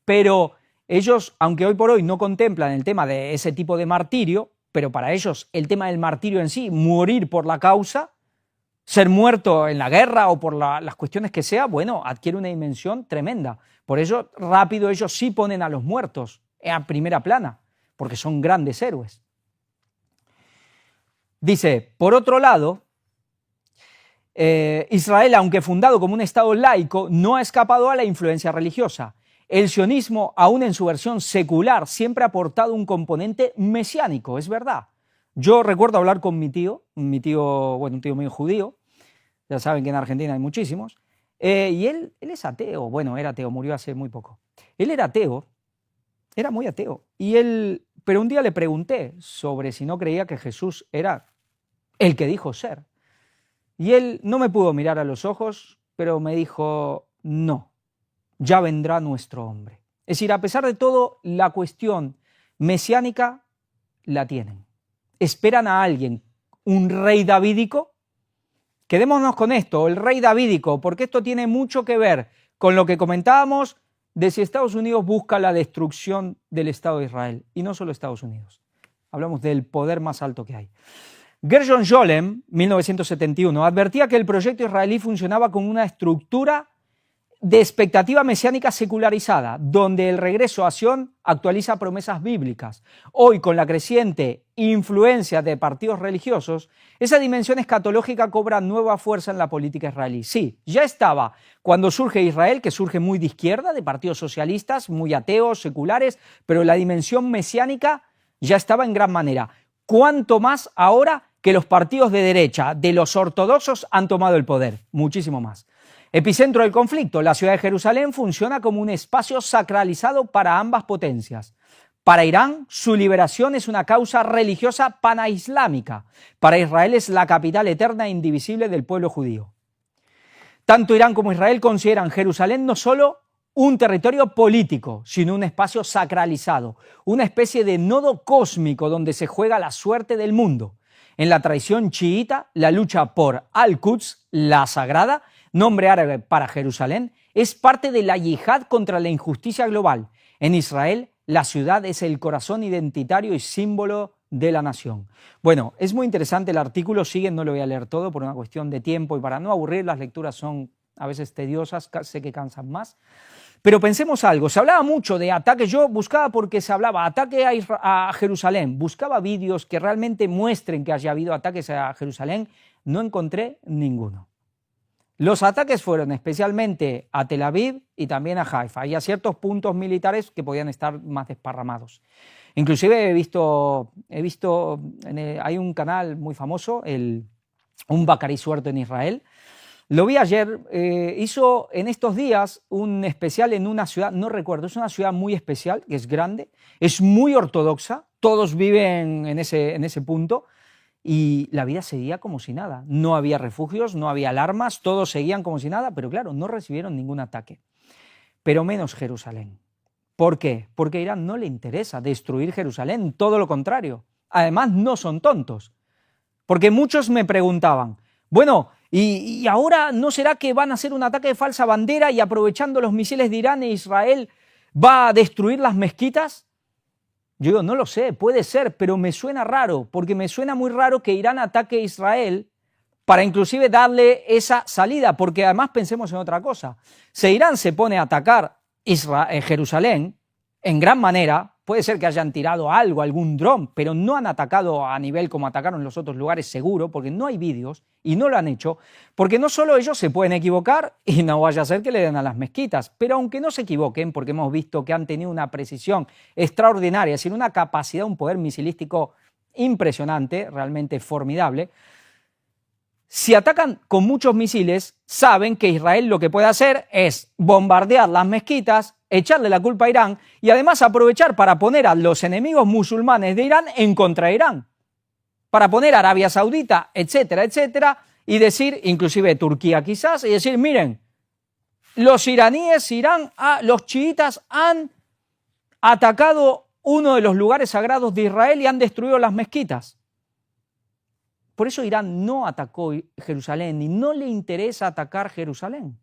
Pero ellos, aunque hoy por hoy no contemplan el tema de ese tipo de martirio, pero para ellos el tema del martirio en sí, morir por la causa, ser muerto en la guerra o por las cuestiones que sea, bueno, adquiere una dimensión tremenda. Por eso rápido ellos sí ponen a los muertos a primera plana, porque son grandes héroes. Dice, por otro lado, Israel, aunque fundado como un Estado laico, no ha escapado a la influencia religiosa. El sionismo, aún en su versión secular, siempre ha aportado un componente mesiánico, es verdad. Yo recuerdo hablar con un tío mío judío, ya saben que en Argentina hay muchísimos, y él es ateo, bueno, era ateo, murió hace muy poco. Él era ateo, era muy ateo, pero un día le pregunté sobre si no creía que Jesús era el que dijo ser. Y él no me pudo mirar a los ojos, pero me dijo, no, ya vendrá nuestro hombre. Es decir, a pesar de todo, la cuestión mesiánica la tienen. Esperan a alguien, un rey davídico. Quedémonos con esto, el rey davídico, porque esto tiene mucho que ver con lo que comentábamos de si Estados Unidos busca la destrucción del Estado de Israel, y no solo Estados Unidos. Hablamos del poder más alto que hay. Gershon Scholem, 1971, advertía que el proyecto israelí funcionaba con una estructura de expectativa mesiánica secularizada, donde el regreso a Sion actualiza promesas bíblicas. Hoy, con la creciente influencia de partidos religiosos, esa dimensión escatológica cobra nueva fuerza en la política israelí. Sí, ya estaba cuando surge Israel, que surge muy de izquierda, de partidos socialistas, muy ateos, seculares, pero la dimensión mesiánica ya estaba en gran manera. ¿Cuánto más ahora que los partidos de derecha, de los ortodoxos, han tomado el poder? Muchísimo más. Epicentro del conflicto, la ciudad de Jerusalén funciona como un espacio sacralizado para ambas potencias. Para Irán, su liberación es una causa religiosa panislámica. Para Israel es la capital eterna e indivisible del pueblo judío. Tanto Irán como Israel consideran Jerusalén no solo un territorio político, sino un espacio sacralizado, una especie de nodo cósmico donde se juega la suerte del mundo. En la tradición chiita, la lucha por Al-Quds, la sagrada, nombre árabe para Jerusalén, es parte de la yihad contra la injusticia global. En Israel, la ciudad es el corazón identitario y símbolo de la nación. Bueno, es muy interesante el artículo, sigue, no lo voy a leer todo por una cuestión de tiempo y para no aburrir, las lecturas son a veces tediosas, sé que cansan más. Pero pensemos algo, se hablaba mucho de ataques, yo buscaba porque se hablaba ataque a Jerusalén, buscaba vídeos que realmente muestren que haya habido ataques a Jerusalén, no encontré ninguno. Los ataques fueron especialmente a Tel Aviv y también a Haifa y a ciertos puntos militares que podían estar más desparramados. Inclusive he visto hay un canal muy famoso, un Bacari Suerto en Israel. Lo vi ayer, hizo en estos días un especial en una ciudad, no recuerdo, es una ciudad muy especial, que es grande, es muy ortodoxa, todos viven en ese punto, y la vida seguía como si nada. No había refugios, no había alarmas, todos seguían como si nada, pero claro, no recibieron ningún ataque. Pero menos Jerusalén. ¿Por qué? Porque a Irán no le interesa destruir Jerusalén, todo lo contrario. Además, no son tontos. Porque muchos me preguntaban, bueno, ¿y ahora no será que van a hacer un ataque de falsa bandera y aprovechando los misiles de Irán e Israel va a destruir las mezquitas? Yo digo, no lo sé, puede ser, pero me suena raro, porque me suena muy raro que Irán ataque a Israel para inclusive darle esa salida, porque además pensemos en otra cosa. Si Irán se pone a atacar Jerusalén, en gran manera, puede ser que hayan tirado algo, algún dron, pero no han atacado a nivel como atacaron en los otros lugares seguro, porque no hay vídeos y no lo han hecho, porque no solo ellos se pueden equivocar y no vaya a ser que le den a las mezquitas, pero aunque no se equivoquen, porque hemos visto que han tenido una precisión extraordinaria, es decir, una capacidad, un poder misilístico impresionante, realmente formidable, si atacan con muchos misiles, saben que Israel lo que puede hacer es bombardear las mezquitas, echarle la culpa a Irán y además aprovechar para poner a los enemigos musulmanes de Irán en contra de Irán, para poner a Arabia Saudita, etcétera, etcétera, y decir, inclusive Turquía quizás, y decir, miren, los iraníes, los chiitas han atacado uno de los lugares sagrados de Israel y han destruido las mezquitas. Por eso Irán no atacó Jerusalén y no le interesa atacar Jerusalén.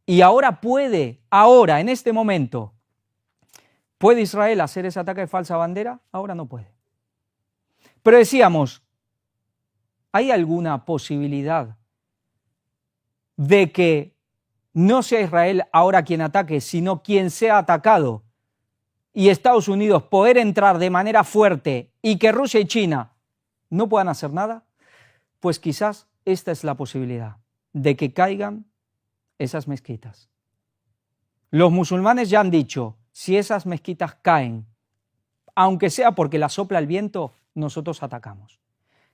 Y ahora en este momento, ¿puede Israel hacer ese ataque de falsa bandera? Ahora no puede. Pero decíamos, ¿hay alguna posibilidad de que no sea Israel ahora quien ataque, sino quien sea atacado y Estados Unidos poder entrar de manera fuerte y que Rusia y China no puedan hacer nada? Pues quizás esta es la posibilidad de que caigan esas mezquitas. Los musulmanes ya han dicho, si esas mezquitas caen, aunque sea porque la sopla el viento, nosotros atacamos.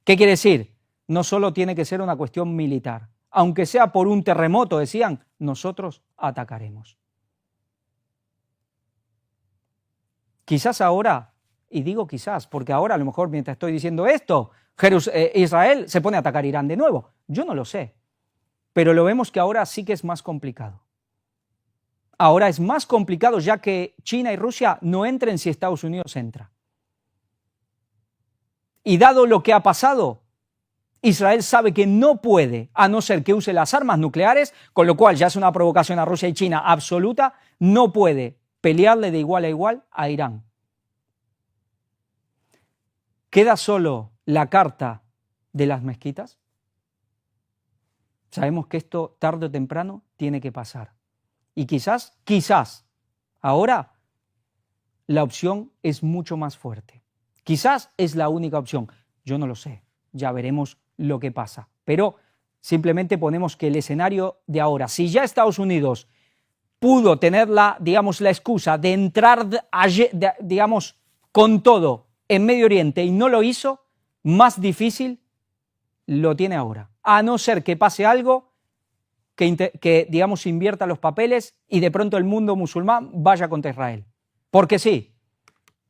¿Qué quiere decir? No solo tiene que ser una cuestión militar, aunque sea por un terremoto, decían, nosotros atacaremos. Quizás ahora, y digo quizás, porque ahora a lo mejor mientras estoy diciendo esto, Israel se pone a atacar Irán de nuevo. Yo no lo sé, pero lo vemos que ahora sí que es más complicado. Ahora es más complicado ya que China y Rusia no entren si Estados Unidos entra. Y dado lo que ha pasado, Israel sabe que no puede, a no ser que use las armas nucleares, con lo cual ya es una provocación a Rusia y China absoluta, no puede pelearle de igual a igual a Irán. ¿Queda solo la carta de las mezquitas? Sabemos que esto tarde o temprano tiene que pasar. Y quizás, ahora la opción es mucho más fuerte. Quizás es la única opción. Yo no lo sé. Ya veremos lo que pasa. Pero simplemente ponemos que el escenario de ahora, si ya Estados Unidos pudo tener la excusa de entrar, con todo en Medio Oriente y no lo hizo, más difícil lo tiene ahora. A no ser que pase algo que invierta los papeles y de pronto el mundo musulmán vaya contra Israel. Porque sí.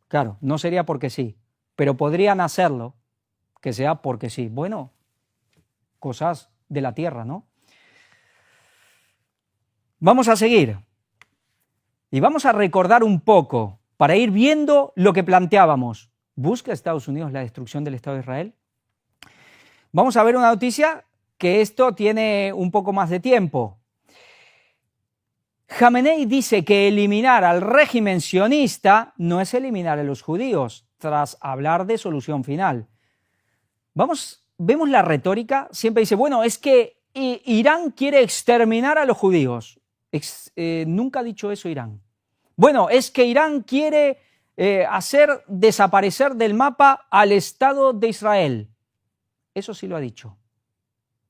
Claro, no sería porque sí, pero podrían hacerlo, que sea porque sí. Bueno, cosas de la tierra, ¿no? Vamos a seguir y vamos a recordar un poco para ir viendo lo que planteábamos. ¿Busca Estados Unidos la destrucción del Estado de Israel? Vamos a ver una noticia que esto tiene un poco más de tiempo. Jamenei dice que eliminar al régimen sionista no es eliminar a los judíos, tras hablar de solución final. Vemos la retórica, siempre dice, bueno, es que Irán quiere exterminar a los judíos. Nunca ha dicho eso Irán. Bueno, es que Irán quiere hacer desaparecer del mapa al Estado de Israel. Eso sí lo ha dicho.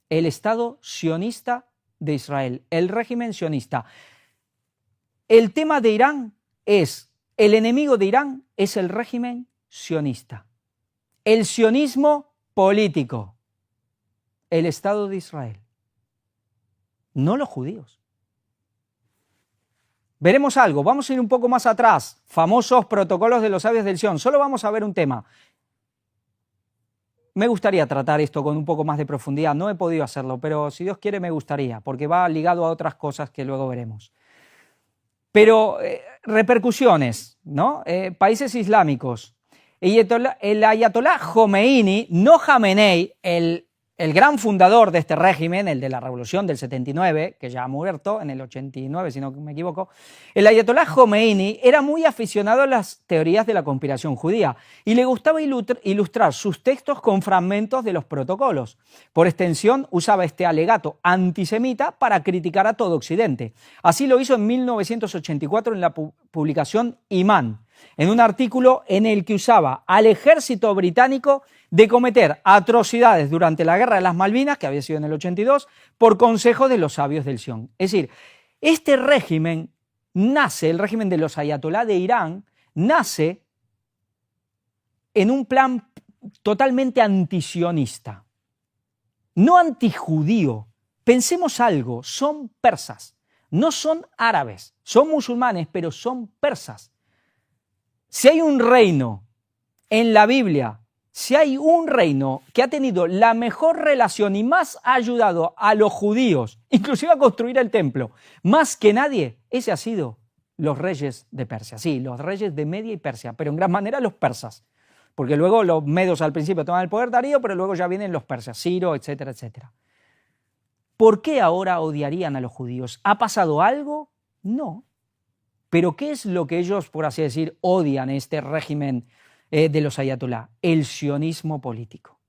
El Estado sionista de Israel, el régimen sionista. El tema de Irán es, el enemigo de Irán es el régimen sionista. El sionismo político. El Estado de Israel. No los judíos. Veremos algo, vamos a ir un poco más atrás. Famosos protocolos de los sabios del Sion. Solo vamos a ver un tema. me gustaría tratar esto con un poco más de profundidad. No he podido hacerlo, pero si Dios quiere me gustaría, porque va ligado a otras cosas que luego veremos. Pero repercusiones, ¿no? Países islámicos. El ayatolá Jomeini, no Jamenei, el gran fundador de este régimen, el de la revolución del 79, que ya ha muerto en el 89, si no me equivoco, el ayatolá Jomeini era muy aficionado a las teorías de la conspiración judía y le gustaba ilustrar sus textos con fragmentos de los protocolos. Por extensión, usaba este alegato antisemita para criticar a todo Occidente. Así lo hizo en 1984 en la publicación Imán, en un artículo en el que usaba al ejército británico de cometer atrocidades durante la Guerra de las Malvinas, que había sido en el 82, por consejo de los sabios del Sion. Es decir, este régimen nace, el régimen de los ayatolá de Irán, nace en un plan totalmente antisionista, no antijudío. Pensemos algo, son persas, no son árabes, son musulmanes, pero son persas. Si hay un reino en la Biblia, si hay un reino que ha tenido la mejor relación y más ha ayudado a los judíos, inclusive a construir el templo, más que nadie, ese ha sido los reyes de Persia. Sí, los reyes de Media y Persia, pero en gran manera los persas. Porque luego los medos al principio toman el poder, Darío, pero luego ya vienen los persas, Ciro, etcétera, etcétera. ¿Por qué ahora odiarían a los judíos? ¿Ha pasado algo? No. Pero ¿qué es lo que ellos, por así decir, odian este régimen de los ayatolá? El sionismo político.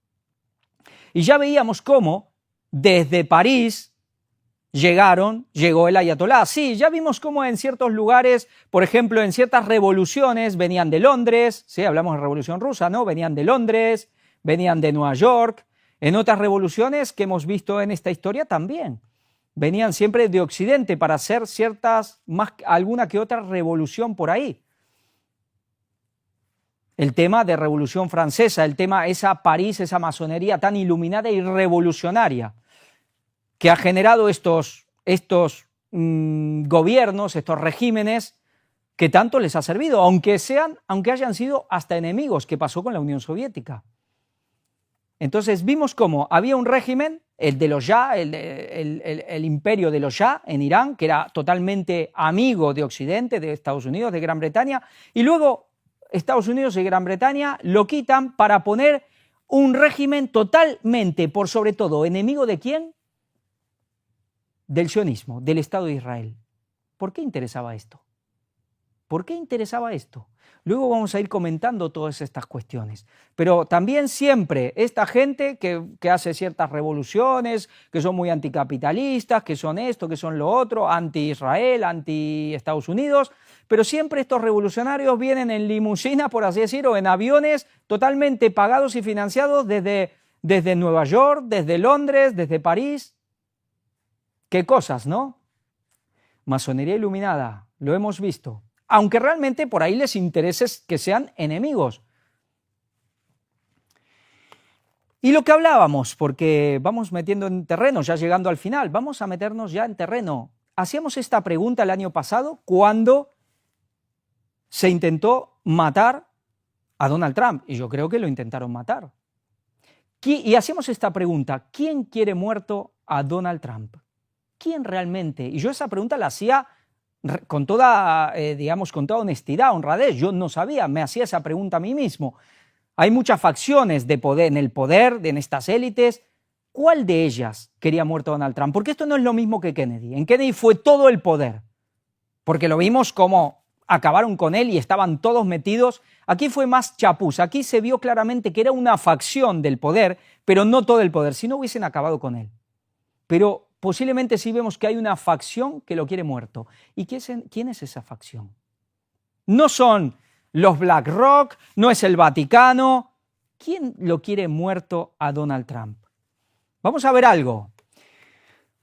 Y ya veíamos cómo desde París llegó el ayatolá. Sí, ya vimos cómo en ciertos lugares, por ejemplo, en ciertas revoluciones venían de Londres, sí, hablamos de Revolución Rusa, ¿no? Venían de Londres, venían de Nueva York. En otras revoluciones que hemos visto en esta historia también venían siempre de Occidente para hacer alguna que otra revolución por ahí. El tema de Revolución Francesa, el tema esa París, esa masonería tan iluminada y revolucionaria que ha generado estos gobiernos, estos regímenes que tanto les ha servido, aunque hayan sido hasta enemigos, que pasó con la Unión Soviética. Entonces vimos cómo había un régimen, el de los Shah, el imperio de los Shah en Irán, que era totalmente amigo de Occidente, de Estados Unidos, de Gran Bretaña, y luego Estados Unidos y Gran Bretaña lo quitan para poner un régimen totalmente, por sobre todo, enemigo ¿de quién? Del sionismo, del Estado de Israel. ¿Por qué interesaba esto? ¿Por qué interesaba esto? Luego vamos a ir comentando todas estas cuestiones. Pero también siempre esta gente que hace ciertas revoluciones, que son muy anticapitalistas, que son esto, que son lo otro, anti-Israel, anti-Estados Unidos, pero siempre estos revolucionarios vienen en limusina, por así decirlo, o en aviones totalmente pagados y financiados desde Nueva York, desde Londres, desde París. ¿Qué cosas, no? Masonería iluminada, lo hemos visto. Aunque realmente por ahí les interese que sean enemigos. Y lo que hablábamos, porque vamos metiendo en terreno, ya llegando al final, vamos a meternos ya en terreno. Hacíamos esta pregunta el año pasado cuando se intentó matar a Donald Trump, y yo creo que lo intentaron matar. Y hacíamos esta pregunta, ¿quién quiere muerto a Donald Trump? ¿Quién realmente? Y yo esa pregunta la hacía con toda, con toda honestidad, honradez. Yo no sabía, me hacía esa pregunta a mí mismo. Hay muchas facciones de poder, en estas élites. ¿Cuál de ellas quería muerto a Donald Trump? Porque esto no es lo mismo que Kennedy. En Kennedy fue todo el poder, porque lo vimos como acabaron con él y estaban todos metidos. Aquí fue más chapuz. Aquí se vio claramente que era una facción del poder, pero no todo el poder, si no hubiesen acabado con él. Pero posiblemente sí vemos que hay una facción que lo quiere muerto. ¿Y quién es esa facción? No son los BlackRock, no es el Vaticano. ¿Quién lo quiere muerto a Donald Trump? Vamos a ver algo.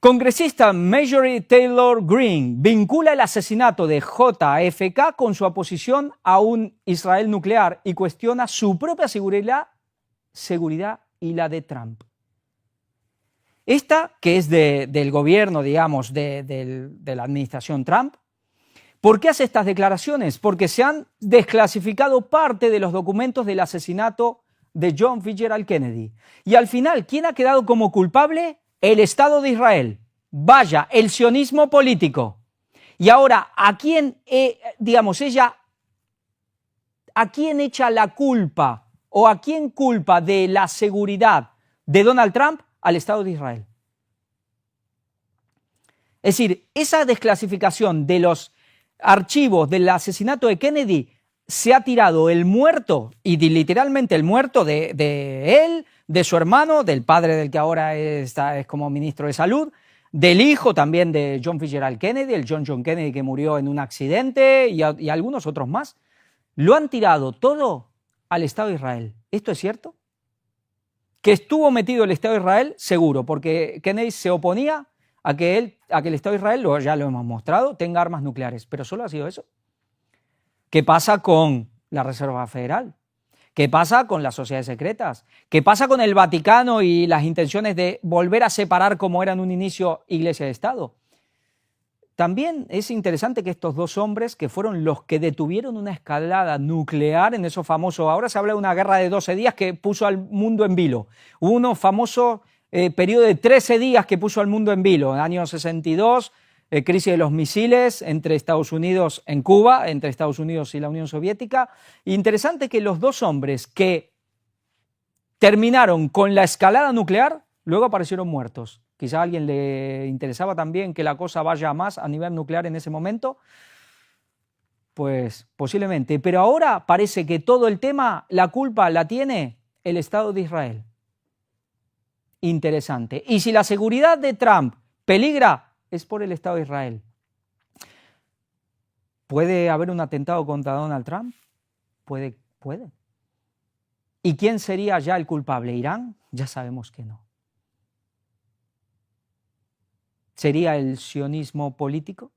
Congresista Marjorie Taylor Greene vincula el asesinato de JFK con su oposición a un Israel nuclear y cuestiona su propia seguridad y la de Trump. Esta, que es del gobierno, digamos, de la administración Trump, ¿por qué hace estas declaraciones? Porque se han desclasificado parte de los documentos del asesinato de John Fitzgerald Kennedy. Y al final, ¿quién ha quedado como culpable? El Estado de Israel. Vaya, el sionismo político. Y ahora, ¿a quién, a quién echa la culpa o a quién culpa de la seguridad de Donald Trump? Al Estado de Israel. Es decir, esa desclasificación de los archivos del asesinato de Kennedy se ha tirado el muerto, y literalmente el muerto de él, de su hermano, del padre del que ahora es como ministro de Salud, del hijo también de John Fitzgerald Kennedy, el John Kennedy que murió en un accidente y algunos otros más. Lo han tirado todo al Estado de Israel. ¿Esto es cierto? Que estuvo metido el Estado de Israel, seguro, porque Kennedy se oponía a que el Estado de Israel, ya lo hemos mostrado, tenga armas nucleares. Pero solo ha sido eso. ¿Qué pasa con la Reserva Federal? ¿Qué pasa con las sociedades secretas? ¿Qué pasa con el Vaticano y las intenciones de volver a separar como era en un inicio Iglesia y Estado? También es interesante que estos dos hombres, que fueron los que detuvieron una escalada nuclear en esos famosos, ahora se habla de una guerra de 12 días que puso al mundo en vilo. Hubo un famoso periodo de 13 días que puso al mundo en vilo, en el año 62, crisis de los misiles entre Estados Unidos en Cuba, entre Estados Unidos y la Unión Soviética. Interesante que los dos hombres que terminaron con la escalada nuclear, luego aparecieron muertos. Quizá a alguien le interesaba también que la cosa vaya más a nivel nuclear en ese momento. Pues posiblemente. Pero ahora parece que todo el tema, la culpa la tiene el Estado de Israel. Interesante. Y si la seguridad de Trump peligra, es por el Estado de Israel. ¿Puede haber un atentado contra Donald Trump? Puede. ¿Y quién sería ya el culpable? ¿Irán? Ya sabemos que no. ¿Sería el sionismo político?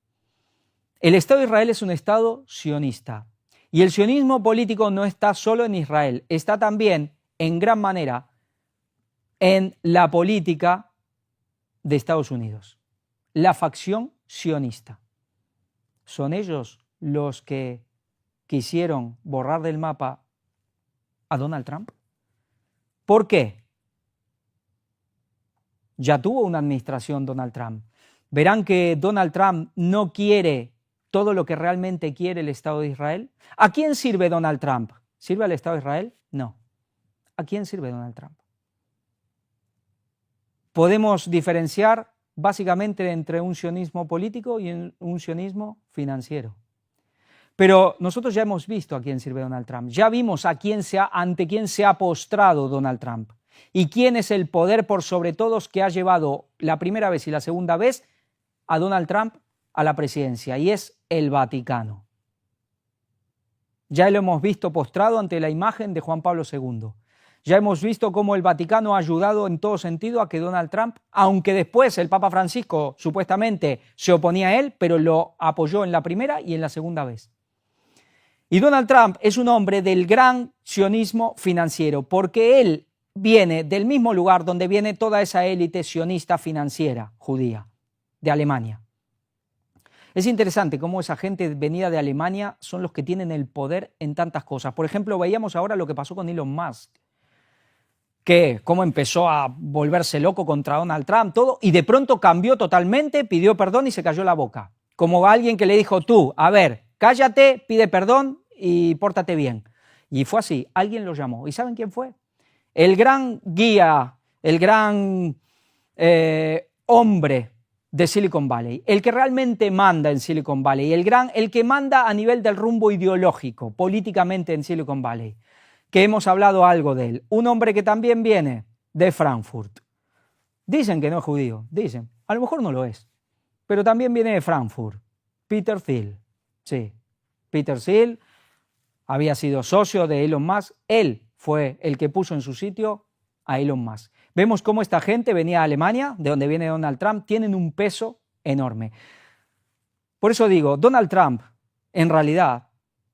El Estado de Israel es un Estado sionista. Y el sionismo político no está solo en Israel, está también, en gran manera, en la política de Estados Unidos. La facción sionista. Son ellos los que quisieron borrar del mapa a Donald Trump. ¿Por qué? Ya tuvo una administración Donald Trump. Verán que Donald Trump no quiere todo lo que realmente quiere el Estado de Israel. ¿A quién sirve Donald Trump? ¿Sirve al Estado de Israel? No. ¿A quién sirve Donald Trump? Podemos diferenciar básicamente entre un sionismo político y un sionismo financiero. Pero nosotros ya hemos visto a quién sirve Donald Trump. Ya vimos ante quién se ha postrado Donald Trump. Y quién es el poder por sobre todos que ha llevado la primera vez y la segunda vez a Donald Trump a la presidencia. Y es el Vaticano. Ya lo hemos visto postrado ante la imagen de Juan Pablo II. Ya hemos visto cómo el Vaticano ha ayudado en todo sentido a que Donald Trump, aunque después el Papa Francisco supuestamente se oponía a él, pero lo apoyó en la primera y en la segunda vez. Y Donald Trump es un hombre del gran sionismo financiero, porque él viene del mismo lugar donde viene toda esa élite sionista financiera judía, de Alemania. Es interesante cómo esa gente venida de Alemania son los que tienen el poder en tantas cosas. Por ejemplo, veíamos ahora lo que pasó con Elon Musk, que cómo empezó a volverse loco contra Donald Trump, todo, y de pronto cambió totalmente, pidió perdón y se cayó la boca. Como alguien que le dijo, tú, a ver, cállate, pide perdón y pórtate bien. Y fue así, alguien lo llamó. ¿Y saben quién fue? El gran guía, el gran hombre de Silicon Valley, el que realmente manda en Silicon Valley, el que manda a nivel del rumbo ideológico, políticamente en Silicon Valley, que hemos hablado algo de él. Un hombre que también viene de Frankfurt. Dicen que no es judío, dicen. A lo mejor no lo es, pero también viene de Frankfurt. Peter Thiel. Sí, Peter Thiel había sido socio de Elon Musk. Él fue el que puso en su sitio a Elon Musk. Vemos cómo esta gente venía a Alemania, de donde viene Donald Trump, tienen un peso enorme. Por eso digo, Donald Trump, en realidad,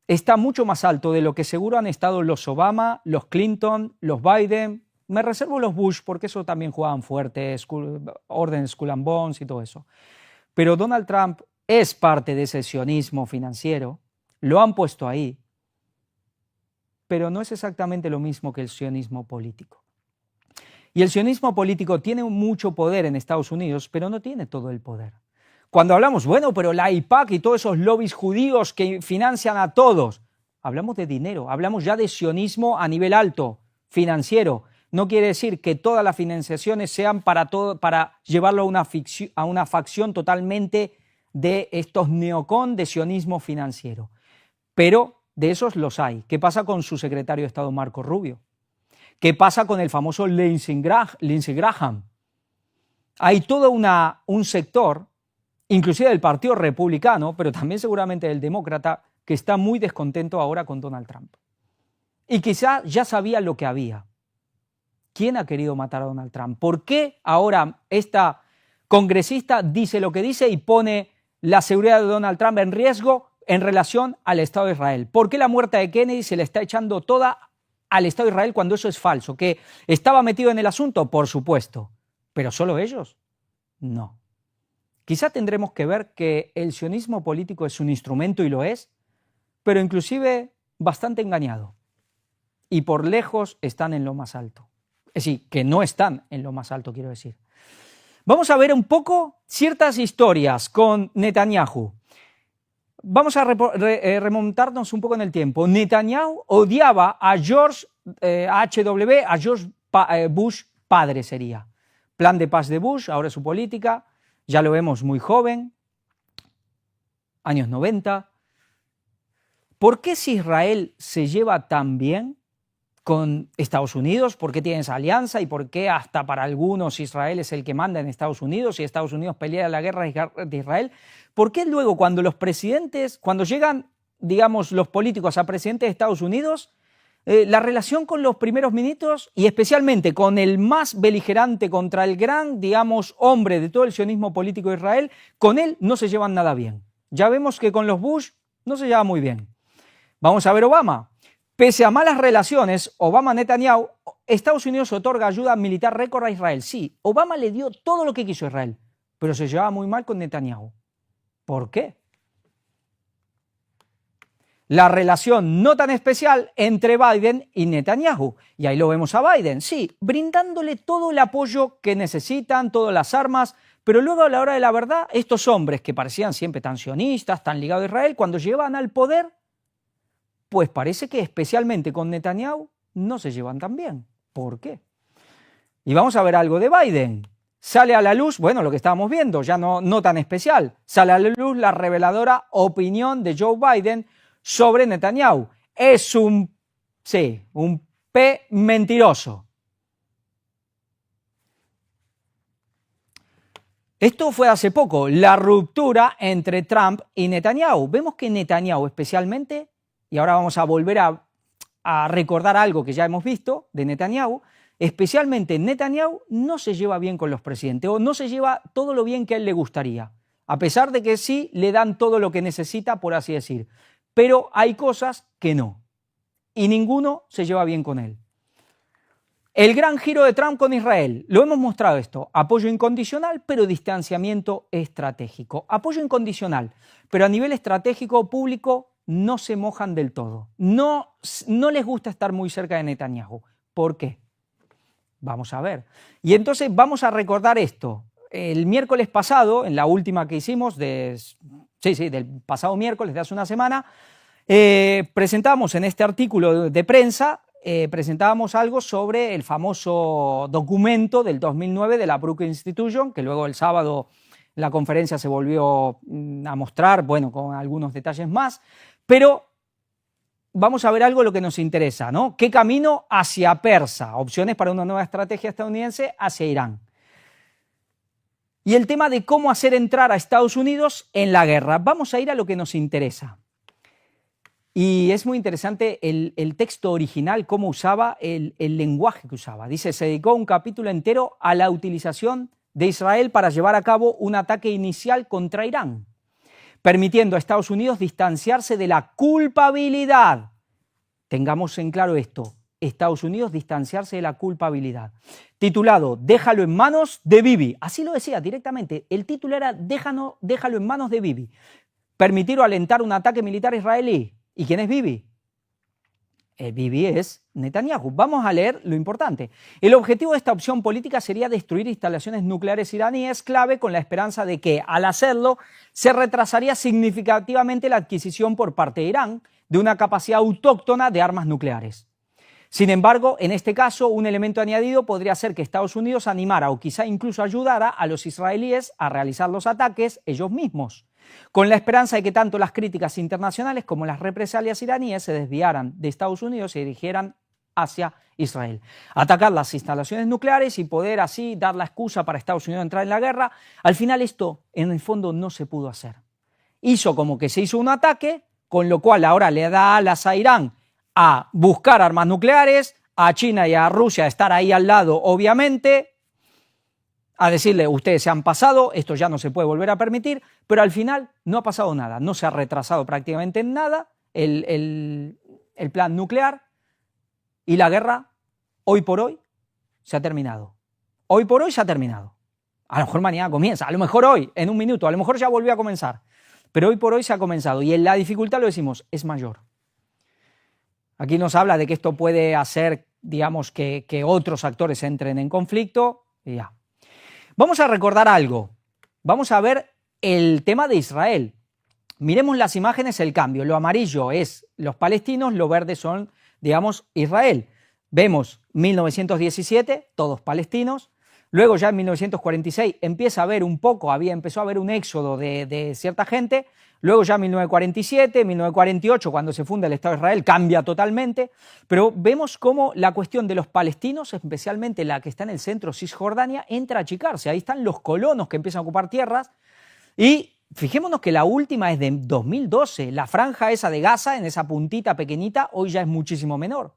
está mucho más alto de lo que seguro han estado los Obama, los Clinton, los Biden. Me reservo los Bush porque eso también jugaban fuerte, orden Skull and Bones y todo eso. Pero Donald Trump es parte de ese sionismo financiero, lo han puesto ahí. pero no es exactamente lo mismo que el sionismo político. Y el sionismo político tiene mucho poder en Estados Unidos, pero no tiene todo el poder. Cuando hablamos, bueno, pero la AIPAC y todos esos lobbies judíos que financian a todos, hablamos de dinero, hablamos ya de sionismo a nivel alto, financiero. No quiere decir que todas las financiaciones sean para llevarlo a una facción totalmente de estos neocon de sionismo financiero. Pero de esos los hay. ¿Qué pasa con su secretario de Estado, Marco Rubio? ¿Qué pasa con el famoso Lindsey Graham? Hay todo un sector, inclusive del Partido Republicano, pero también seguramente del Demócrata, que está muy descontento ahora con Donald Trump. Y quizá ya sabía lo que había. ¿Quién ha querido matar a Donald Trump? ¿Por qué ahora esta congresista dice lo que dice y pone la seguridad de Donald Trump en riesgo en relación al Estado de Israel? ¿Por qué la muerte de Kennedy se le está echando toda al Estado de Israel cuando eso es falso? ¿Que estaba metido en el asunto? Por supuesto. ¿Pero solo ellos? No. Quizá tendremos que ver que el sionismo político es un instrumento, y lo es, pero inclusive bastante engañado. Y por lejos están en lo más alto. Es decir, que no están en lo más alto, quiero decir. Vamos a ver un poco ciertas historias con Netanyahu. Vamos a remontarnos un poco en el tiempo. Netanyahu odiaba a George H.W., a George Bush padre sería. Plan de paz de Bush, ahora su política, ya lo vemos muy joven, años 90. ¿Por qué si Israel se lleva tan bien con Estados Unidos? ¿Por qué tiene esa alianza? ¿Y por qué hasta para algunos Israel es el que manda en Estados Unidos y Estados Unidos pelea la guerra de Israel? ¿Por qué luego cuando los presidentes, cuando llegan, digamos, los políticos a presidente de Estados Unidos, la relación con los primeros ministros y especialmente con el más beligerante contra el gran, digamos, hombre de todo el sionismo político de Israel, con él no se llevan nada bien? Ya vemos que con los Bush no se lleva muy bien. Vamos a ver Obama. Pese a malas relaciones, Obama-Netanyahu, Estados Unidos otorga ayuda militar récord a Israel. Sí, Obama le dio todo lo que quiso a Israel, pero se llevaba muy mal con Netanyahu. ¿Por qué? La relación no tan especial entre Biden y Netanyahu. Y ahí lo vemos a Biden, sí, brindándole todo el apoyo que necesitan, todas las armas, pero luego a la hora de la verdad, estos hombres que parecían siempre tan sionistas, tan ligados a Israel, cuando llegan al poder, pues parece que especialmente con Netanyahu no se llevan tan bien. ¿Por qué? Y vamos a ver algo de Biden. Sale a la luz, bueno, lo que estábamos viendo, ya no tan especial, sale a la luz la reveladora opinión de Joe Biden sobre Netanyahu. Es un mentiroso. Esto fue hace poco, la ruptura entre Trump y Netanyahu. Vemos que Netanyahu especialmente, y ahora vamos a volver a recordar algo que ya hemos visto de Netanyahu, especialmente Netanyahu no se lleva bien con los presidentes o no se lleva todo lo bien que a él le gustaría, a pesar de que sí le dan todo lo que necesita, por así decir. Pero hay cosas que no, y ninguno se lleva bien con él. El gran giro de Trump con Israel, lo hemos mostrado esto, apoyo incondicional, pero distanciamiento estratégico. Apoyo incondicional, pero a nivel estratégico público no se mojan del todo. No les gusta estar muy cerca de Netanyahu. ¿Por qué? Vamos a ver. Y entonces vamos a recordar esto. El miércoles pasado, en la última que hicimos, del pasado miércoles de hace una semana, presentamos en este artículo de prensa, presentábamos algo sobre el famoso documento del 2009 de la Brookings Institution, que luego el sábado la conferencia se volvió a mostrar, bueno, con algunos detalles más, pero vamos a ver algo de lo que nos interesa, ¿no? ¿Qué camino hacia Persa? Opciones para una nueva estrategia estadounidense hacia Irán. Y el tema de cómo hacer entrar a Estados Unidos en la guerra. Vamos a ir a lo que nos interesa. Y es muy interesante el texto original, cómo usaba el lenguaje que usaba. Dice, se dedicó un capítulo entero a la utilización de Israel para llevar a cabo un ataque inicial contra Irán, permitiendo a Estados Unidos distanciarse de la culpabilidad. Tengamos en claro esto, Estados Unidos distanciarse de la culpabilidad. Titulado, déjalo en manos de Bibi. Así lo decía directamente, el título era déjalo en manos de Bibi. Permitir o alentar un ataque militar israelí. ¿Y quién es Bibi? el Bibi es Netanyahu. Vamos a leer lo importante. El objetivo de esta opción política sería destruir instalaciones nucleares iraníes clave, con la esperanza de que, al hacerlo, se retrasaría significativamente la adquisición por parte de Irán de una capacidad autóctona de armas nucleares. Sin embargo, en este caso, un elemento añadido podría ser que Estados Unidos animara o quizá incluso ayudara a los israelíes a realizar los ataques ellos mismos, con la esperanza de que tanto las críticas internacionales como las represalias iraníes se desviaran de Estados Unidos y se dirigieran hacia Israel. Atacar las instalaciones nucleares y poder así dar la excusa para Estados Unidos entrar en la guerra. Al final esto, en el fondo, no se pudo hacer. Hizo como que se hizo un ataque, con lo cual ahora le da alas a Irán a buscar armas nucleares, a China y a Rusia a estar ahí al lado, obviamente, a decirle, ustedes se han pasado, esto ya no se puede volver a permitir, pero al final no ha pasado nada, no se ha retrasado prácticamente en nada el plan nuclear, y la guerra, hoy por hoy, se ha terminado. Hoy por hoy se ha terminado. A lo mejor mañana comienza, a lo mejor hoy, en un minuto, a lo mejor ya volvió a comenzar, pero hoy por hoy se ha comenzado, y en la dificultad, lo decimos, es mayor. Aquí nos habla de que esto puede hacer, digamos, que otros actores entren en conflicto, y ya. Vamos a recordar algo. Vamos a ver el tema de Israel. Miremos las imágenes, el cambio. Lo amarillo es los palestinos, lo verde son, digamos, Israel. Vemos 1917, todos palestinos. Luego ya en 1946 empieza a haber un poco, empezó a haber un éxodo de cierta gente. Luego ya en 1947, 1948, cuando se funda el Estado de Israel, cambia totalmente. Pero vemos cómo la cuestión de los palestinos, especialmente la que está en el centro, Cisjordania, entra a achicarse. Ahí están los colonos que empiezan a ocupar tierras. Y fijémonos que la última es de 2012. La franja esa de Gaza, en esa puntita pequeñita, hoy ya es muchísimo menor.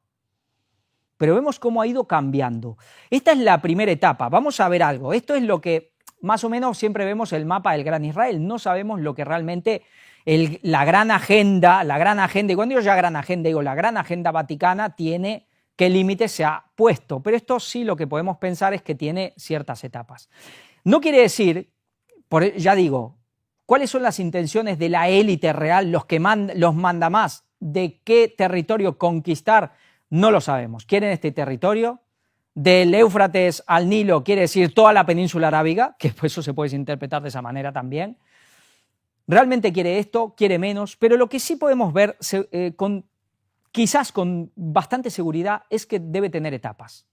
Pero vemos cómo ha ido cambiando. Esta es la primera etapa. Vamos a ver algo. Esto es lo que más o menos siempre vemos el mapa del Gran Israel. No sabemos lo que realmente la gran agenda, y cuando digo ya gran agenda, digo la gran agenda vaticana tiene, qué límites se ha puesto. Pero esto sí lo que podemos pensar es que tiene ciertas etapas. No quiere decir, ya digo, cuáles son las intenciones de la élite real, los mandamás, de qué territorio conquistar. No lo sabemos. ¿Quieren este territorio? Del Éufrates al Nilo, quiere decir toda la península arábiga, que pues eso se puede interpretar de esa manera también. ¿Realmente quiere esto? ¿Quiere menos? Pero lo que sí podemos ver, quizás con bastante seguridad, es que debe tener etapas.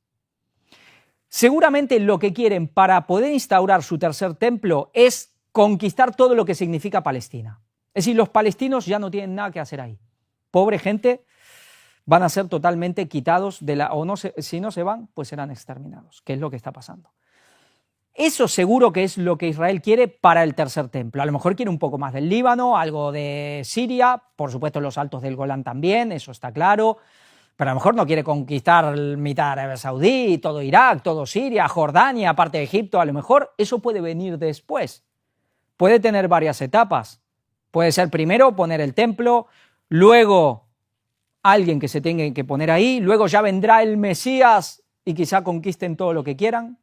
Seguramente lo que quieren para poder instaurar su tercer templo es conquistar todo lo que significa Palestina. Es decir, los palestinos ya no tienen nada que hacer ahí. Pobre gente, van a ser totalmente quitados si no se van, pues serán exterminados, que es lo que está pasando. Eso seguro que es lo que Israel quiere para el tercer templo. A lo mejor quiere un poco más del Líbano, algo de Siria, por supuesto los altos del Golán también, eso está claro, pero a lo mejor no quiere conquistar mitad de Arabia Saudí, todo Irak, todo Siria, Jordania, parte de Egipto. A lo mejor eso puede venir después. Puede tener varias etapas. Puede ser primero poner el templo, luego alguien que se tenga que poner ahí, luego ya vendrá el Mesías y quizá conquisten todo lo que quieran.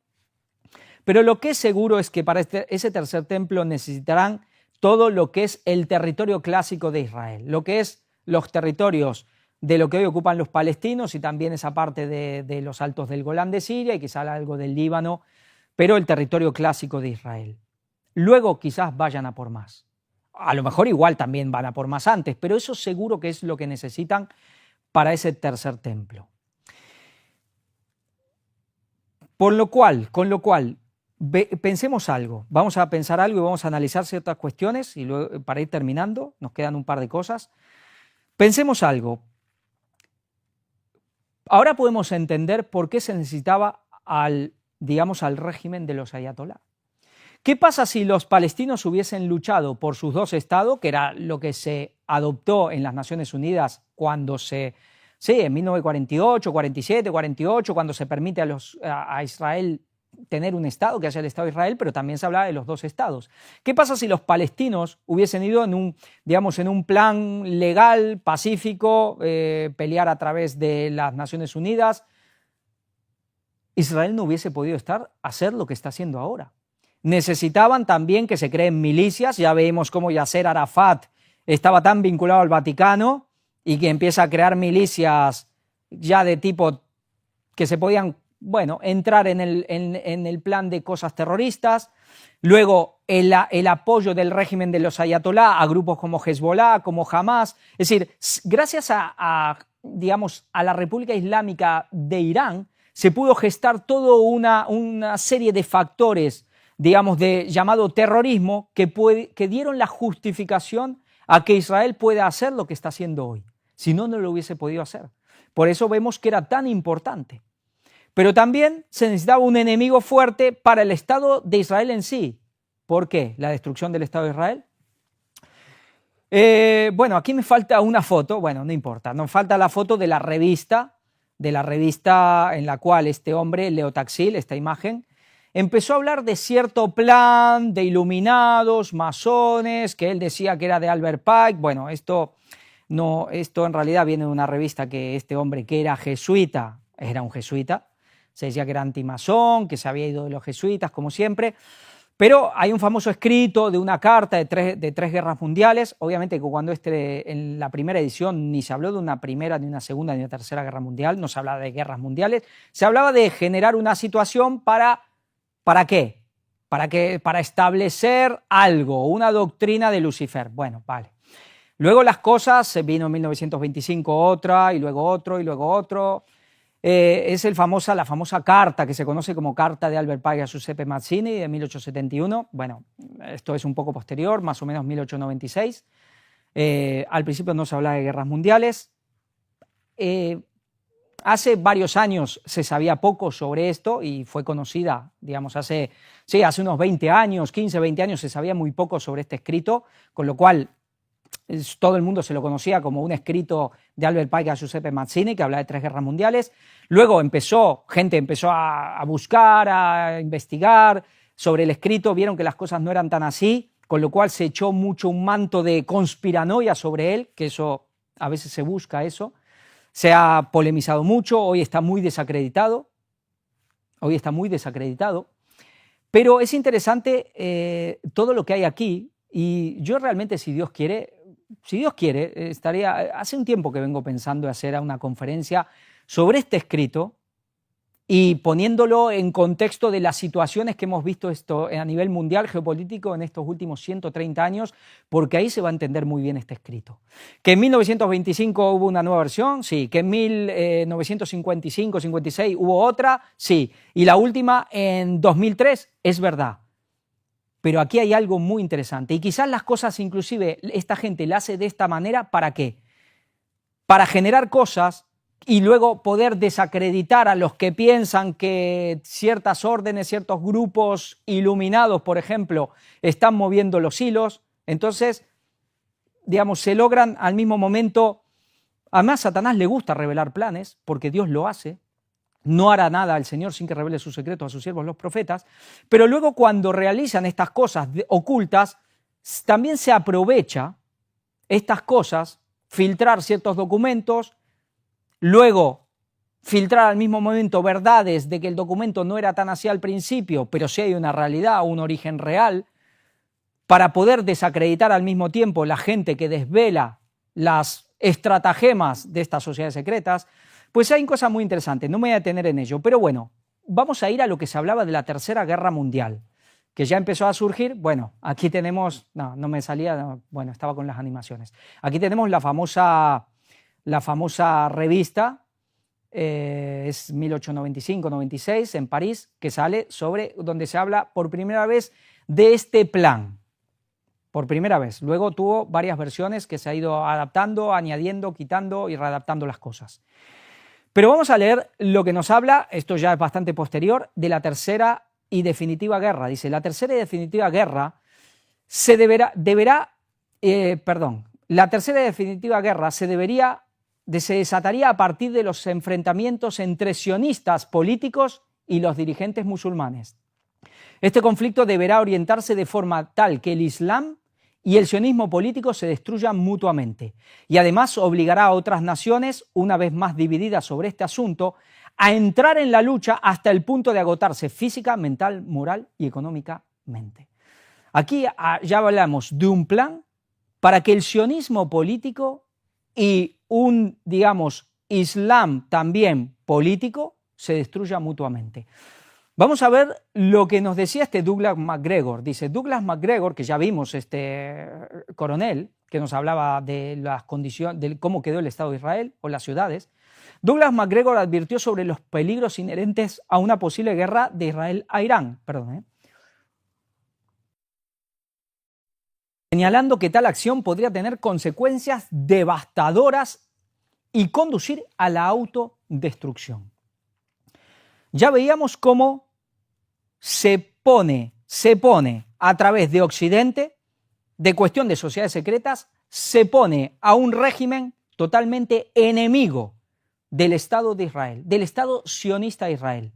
Pero lo que es seguro es que para ese tercer templo necesitarán todo lo que es el territorio clásico de Israel, lo que es los territorios de lo que hoy ocupan los palestinos y también esa parte de los altos del Golán de Siria y quizá algo del Líbano, pero el territorio clásico de Israel. Luego quizás vayan a por más. A lo mejor igual también van a por más antes, pero eso seguro que es lo que necesitan para ese tercer templo. Con lo cual, pensemos algo, vamos a pensar algo y vamos a analizar ciertas cuestiones y luego, para ir terminando, nos quedan un par de cosas. Pensemos algo. Ahora podemos entender por qué se necesitaba al régimen de los ayatolá. ¿Qué pasa si los palestinos hubiesen luchado por sus dos estados, que era lo que se adoptó en las Naciones Unidas en 1948, 47, 48, cuando se permite a Israel tener un estado, que haya el Estado de Israel, pero también se hablaba de los dos estados? ¿Qué pasa si los palestinos hubiesen ido en un plan legal, pacífico, pelear a través de las Naciones Unidas? Israel no hubiese podido hacer lo que está haciendo ahora. Necesitaban también que se creen milicias. Ya vemos cómo Yasser Arafat estaba tan vinculado al Vaticano y que empieza a crear milicias ya de tipo que se podían, bueno, entrar en el plan de cosas terroristas. Luego el apoyo del régimen de los ayatolá a grupos como Hezbollah, como Hamas. Es decir, gracias digamos, a la República Islámica de Irán se pudo gestar toda una serie de factores, digamos, de llamado terrorismo que dieron la justificación a que Israel pueda hacer lo que está haciendo hoy. Si no, no lo hubiese podido hacer. Por eso vemos que era tan importante. Pero también se necesitaba un enemigo fuerte para el Estado de Israel en sí. ¿Por qué? La destrucción del Estado de Israel. Bueno, aquí me falta una foto, bueno, no importa, nos falta la foto de la revista en la cual este hombre, Leo Taxil, esta imagen, empezó a hablar de cierto plan de iluminados, masones, que él decía que era de Albert Pike. Bueno, esto en realidad viene de una revista que este hombre, que era jesuita, era un jesuita, se decía que era antimasón, que se había ido de los jesuitas, como siempre. Pero hay un famoso escrito de una carta de tres guerras mundiales. Obviamente que cuando en la primera edición ni se habló de una primera, ni una segunda, ni una tercera guerra mundial, no se hablaba de guerras mundiales, se hablaba de generar una situación ¿para qué? Para establecer algo, una doctrina de Lucifer. Bueno, vale. Luego las cosas, vino en 1925 otra, y luego otro, y luego otro. Es la famosa carta que se conoce como Carta de Albert Pike a Giuseppe Mazzini de 1871. Bueno, esto es un poco posterior, más o menos 1896. Al principio no se hablaba de guerras mundiales. Hace varios años se sabía poco sobre esto y fue conocida, digamos, hace unos 20 años, 15, 20 años se sabía muy poco sobre este escrito, con lo cual todo el mundo se lo conocía como un escrito de Albert Pike a Giuseppe Mazzini que habla de 3 guerras mundiales. Luego gente empezó a buscar, a investigar sobre el escrito, vieron que las cosas no eran tan así, con lo cual se echó mucho un manto de conspiranoia sobre él, que eso a veces se busca eso. Se ha polemizado mucho, hoy está muy desacreditado, pero es interesante todo lo que hay aquí y yo realmente, si Dios quiere, hace un tiempo que vengo pensando en hacer una conferencia sobre este escrito y poniéndolo en contexto de las situaciones que hemos visto a nivel mundial geopolítico en estos últimos 130 años, porque ahí se va a entender muy bien este escrito. ¿Que en 1925 hubo una nueva versión? Sí. ¿Que en 1955-56 hubo otra? Sí. Y la última en 2003, es verdad. Pero aquí hay algo muy interesante y quizás las cosas, inclusive esta gente la hace de esta manera, ¿para qué? Para generar cosas y luego poder desacreditar a los que piensan que ciertas órdenes, ciertos grupos iluminados, por ejemplo, están moviendo los hilos. Entonces, digamos, se logran al mismo momento. Además, a Satanás le gusta revelar planes porque Dios lo hace. No hará nada el Señor sin que revele sus secretos a sus siervos los profetas, pero luego cuando realizan estas cosas ocultas, también se aprovecha estas cosas, filtrar ciertos documentos, luego filtrar al mismo momento verdades de que el documento no era tan así al principio, pero sí hay una realidad, un origen real, para poder desacreditar al mismo tiempo la gente que desvela las estratagemas de estas sociedades secretas. Pues hay cosas muy interesantes, no me voy a detener en ello, pero bueno, vamos a ir a lo que se hablaba de la Tercera Guerra Mundial, que ya empezó a surgir. Bueno, aquí tenemos, no me salía, bueno, estaba con las animaciones. Aquí tenemos la famosa revista, es 1895-96 en París, que sale donde se habla por primera vez de este plan. Por primera vez. Luego tuvo varias versiones que se ha ido adaptando, añadiendo, quitando y readaptando las cosas. Pero vamos a leer lo que nos habla, esto ya es bastante posterior, de la tercera y definitiva guerra. Dice, la tercera y definitiva guerra se desataría a partir de los enfrentamientos entre sionistas políticos y los dirigentes musulmanes. Este conflicto deberá orientarse de forma tal que el Islam y el sionismo político se destruyan mutuamente, y además obligará a otras naciones, una vez más divididas sobre este asunto, a entrar en la lucha hasta el punto de agotarse física, mental, moral y económicamente. Aquí ya hablamos de un plan para que el sionismo político y un, digamos, Islam también político se destruyan mutuamente. Vamos a ver lo que nos decía este Douglas MacGregor. Dice Douglas MacGregor, que ya vimos, este coronel, que nos hablaba de las condiciones, de cómo quedó el Estado de Israel o las ciudades. Douglas MacGregor advirtió sobre los peligros inherentes a una posible guerra de Israel a Irán. Señalando que tal acción podría tener consecuencias devastadoras y conducir a la autodestrucción. Ya veíamos cómo se pone a través de Occidente, de cuestión de sociedades secretas, se pone a un régimen totalmente enemigo del Estado de Israel, del Estado sionista de Israel.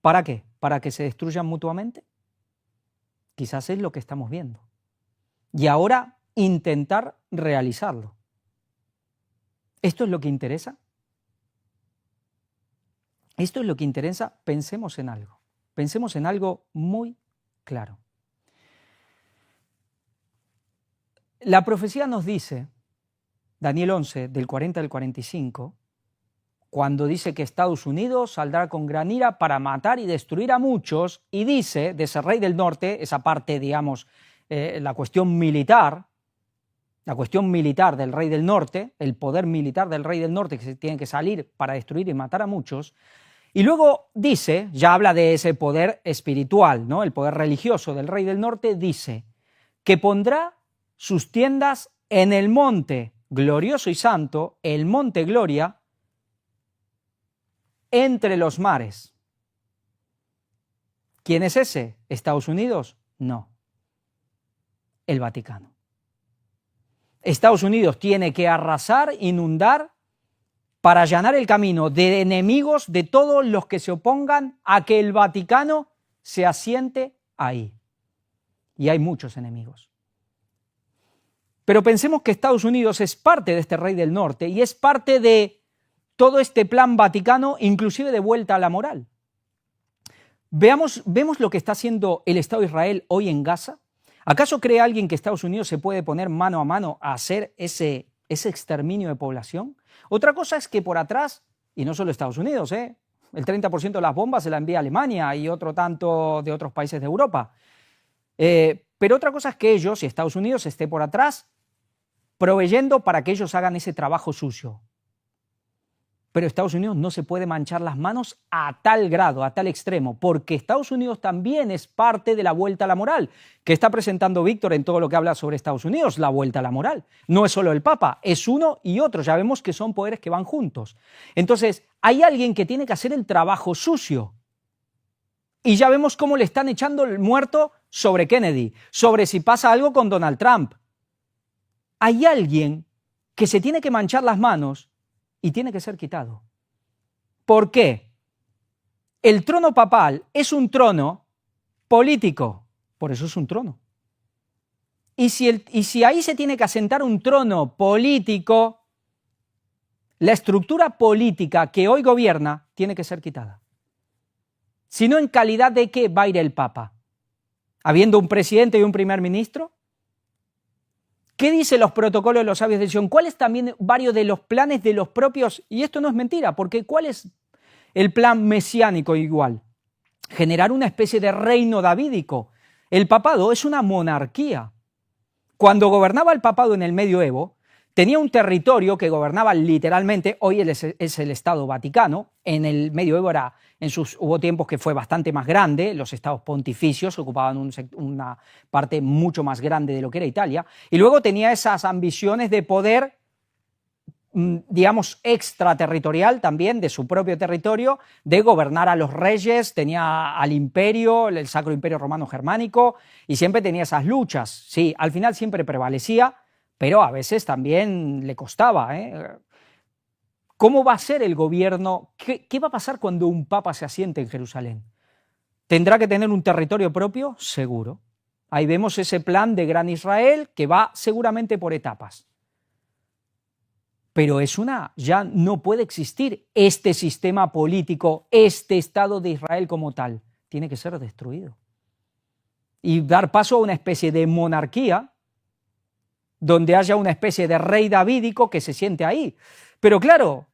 ¿Para qué? ¿Para que se destruyan mutuamente? Quizás es lo que estamos viendo. Y ahora intentar realizarlo. ¿Esto es lo que interesa? ¿Esto es lo que interesa? Pensemos en algo muy claro. La profecía nos dice, Daniel 11, del 40 al 45, cuando dice que Estados Unidos saldrá con gran ira para matar y destruir a muchos, y dice de ese rey del norte, esa parte, digamos, la cuestión militar del rey del norte, el poder militar del rey del norte que se tiene que salir para destruir y matar a muchos. Y luego dice, ya habla de ese poder espiritual, ¿no? El poder religioso del rey del norte, dice que pondrá sus tiendas en el monte glorioso y santo, el monte Gloria, entre los mares. ¿Quién es ese? ¿Estados Unidos? No. El Vaticano. Estados Unidos tiene que arrasar, inundar, para allanar el camino de enemigos de todos los que se opongan a que el Vaticano se asiente ahí. Y hay muchos enemigos. Pero pensemos que Estados Unidos es parte de este rey del norte y es parte de todo este plan vaticano, inclusive de vuelta a la moral. Vemos lo que está haciendo el Estado de Israel hoy en Gaza. ¿Acaso cree alguien que Estados Unidos se puede poner mano a mano a hacer ese exterminio de población? Otra cosa es que por atrás, y no solo Estados Unidos, el 30% de las bombas se la envía Alemania y otro tanto de otros países de Europa. Pero otra cosa es que ellos y Estados Unidos esté por atrás proveyendo para que ellos hagan ese trabajo sucio. Pero Estados Unidos no se puede manchar las manos a tal grado, a tal extremo, porque Estados Unidos también es parte de la vuelta a la moral, que está presentando Víctor en todo lo que habla sobre Estados Unidos, la vuelta a la moral. No es solo el Papa, es uno y otro, ya vemos que son poderes que van juntos. Entonces, hay alguien que tiene que hacer el trabajo sucio. Y ya vemos cómo le están echando el muerto sobre Kennedy, sobre si pasa algo con Donald Trump. Hay alguien que se tiene que manchar las manos y tiene que ser quitado. ¿Por qué? El trono papal es un trono político, por eso es un trono. Y si ahí se tiene que asentar un trono político, la estructura política que hoy gobierna tiene que ser quitada. Si no, ¿en calidad de qué va a ir el Papa? ¿Habiendo un presidente y un primer ministro? ¿Qué dicen los protocolos de los sabios de Sion? ¿Cuáles también varios de los planes de los propios? Y esto no es mentira, porque ¿cuál es el plan mesiánico igual? Generar una especie de reino davídico. El papado es una monarquía. Cuando gobernaba el papado en el medioevo, tenía un territorio que gobernaba literalmente, hoy es el Estado Vaticano, en el medioevo hubo tiempos que fue bastante más grande, los estados pontificios ocupaban una parte mucho más grande de lo que era Italia, y luego tenía esas ambiciones de poder, digamos, extraterritorial también, de su propio territorio, de gobernar a los reyes, tenía al imperio, el Sacro Imperio Romano Germánico, y siempre tenía esas luchas. Sí, al final siempre prevalecía, pero a veces también le costaba. ¿Cómo va a ser el gobierno? ¿Qué va a pasar cuando un papa se asiente en Jerusalén? ¿Tendrá que tener un territorio propio? Seguro. Ahí vemos ese plan de Gran Israel que va seguramente por etapas. Pero ya no puede existir este sistema político, este Estado de Israel como tal. Tiene que ser destruido. Y dar paso a una especie de monarquía donde haya una especie de rey davídico que se siente ahí. Pero claro,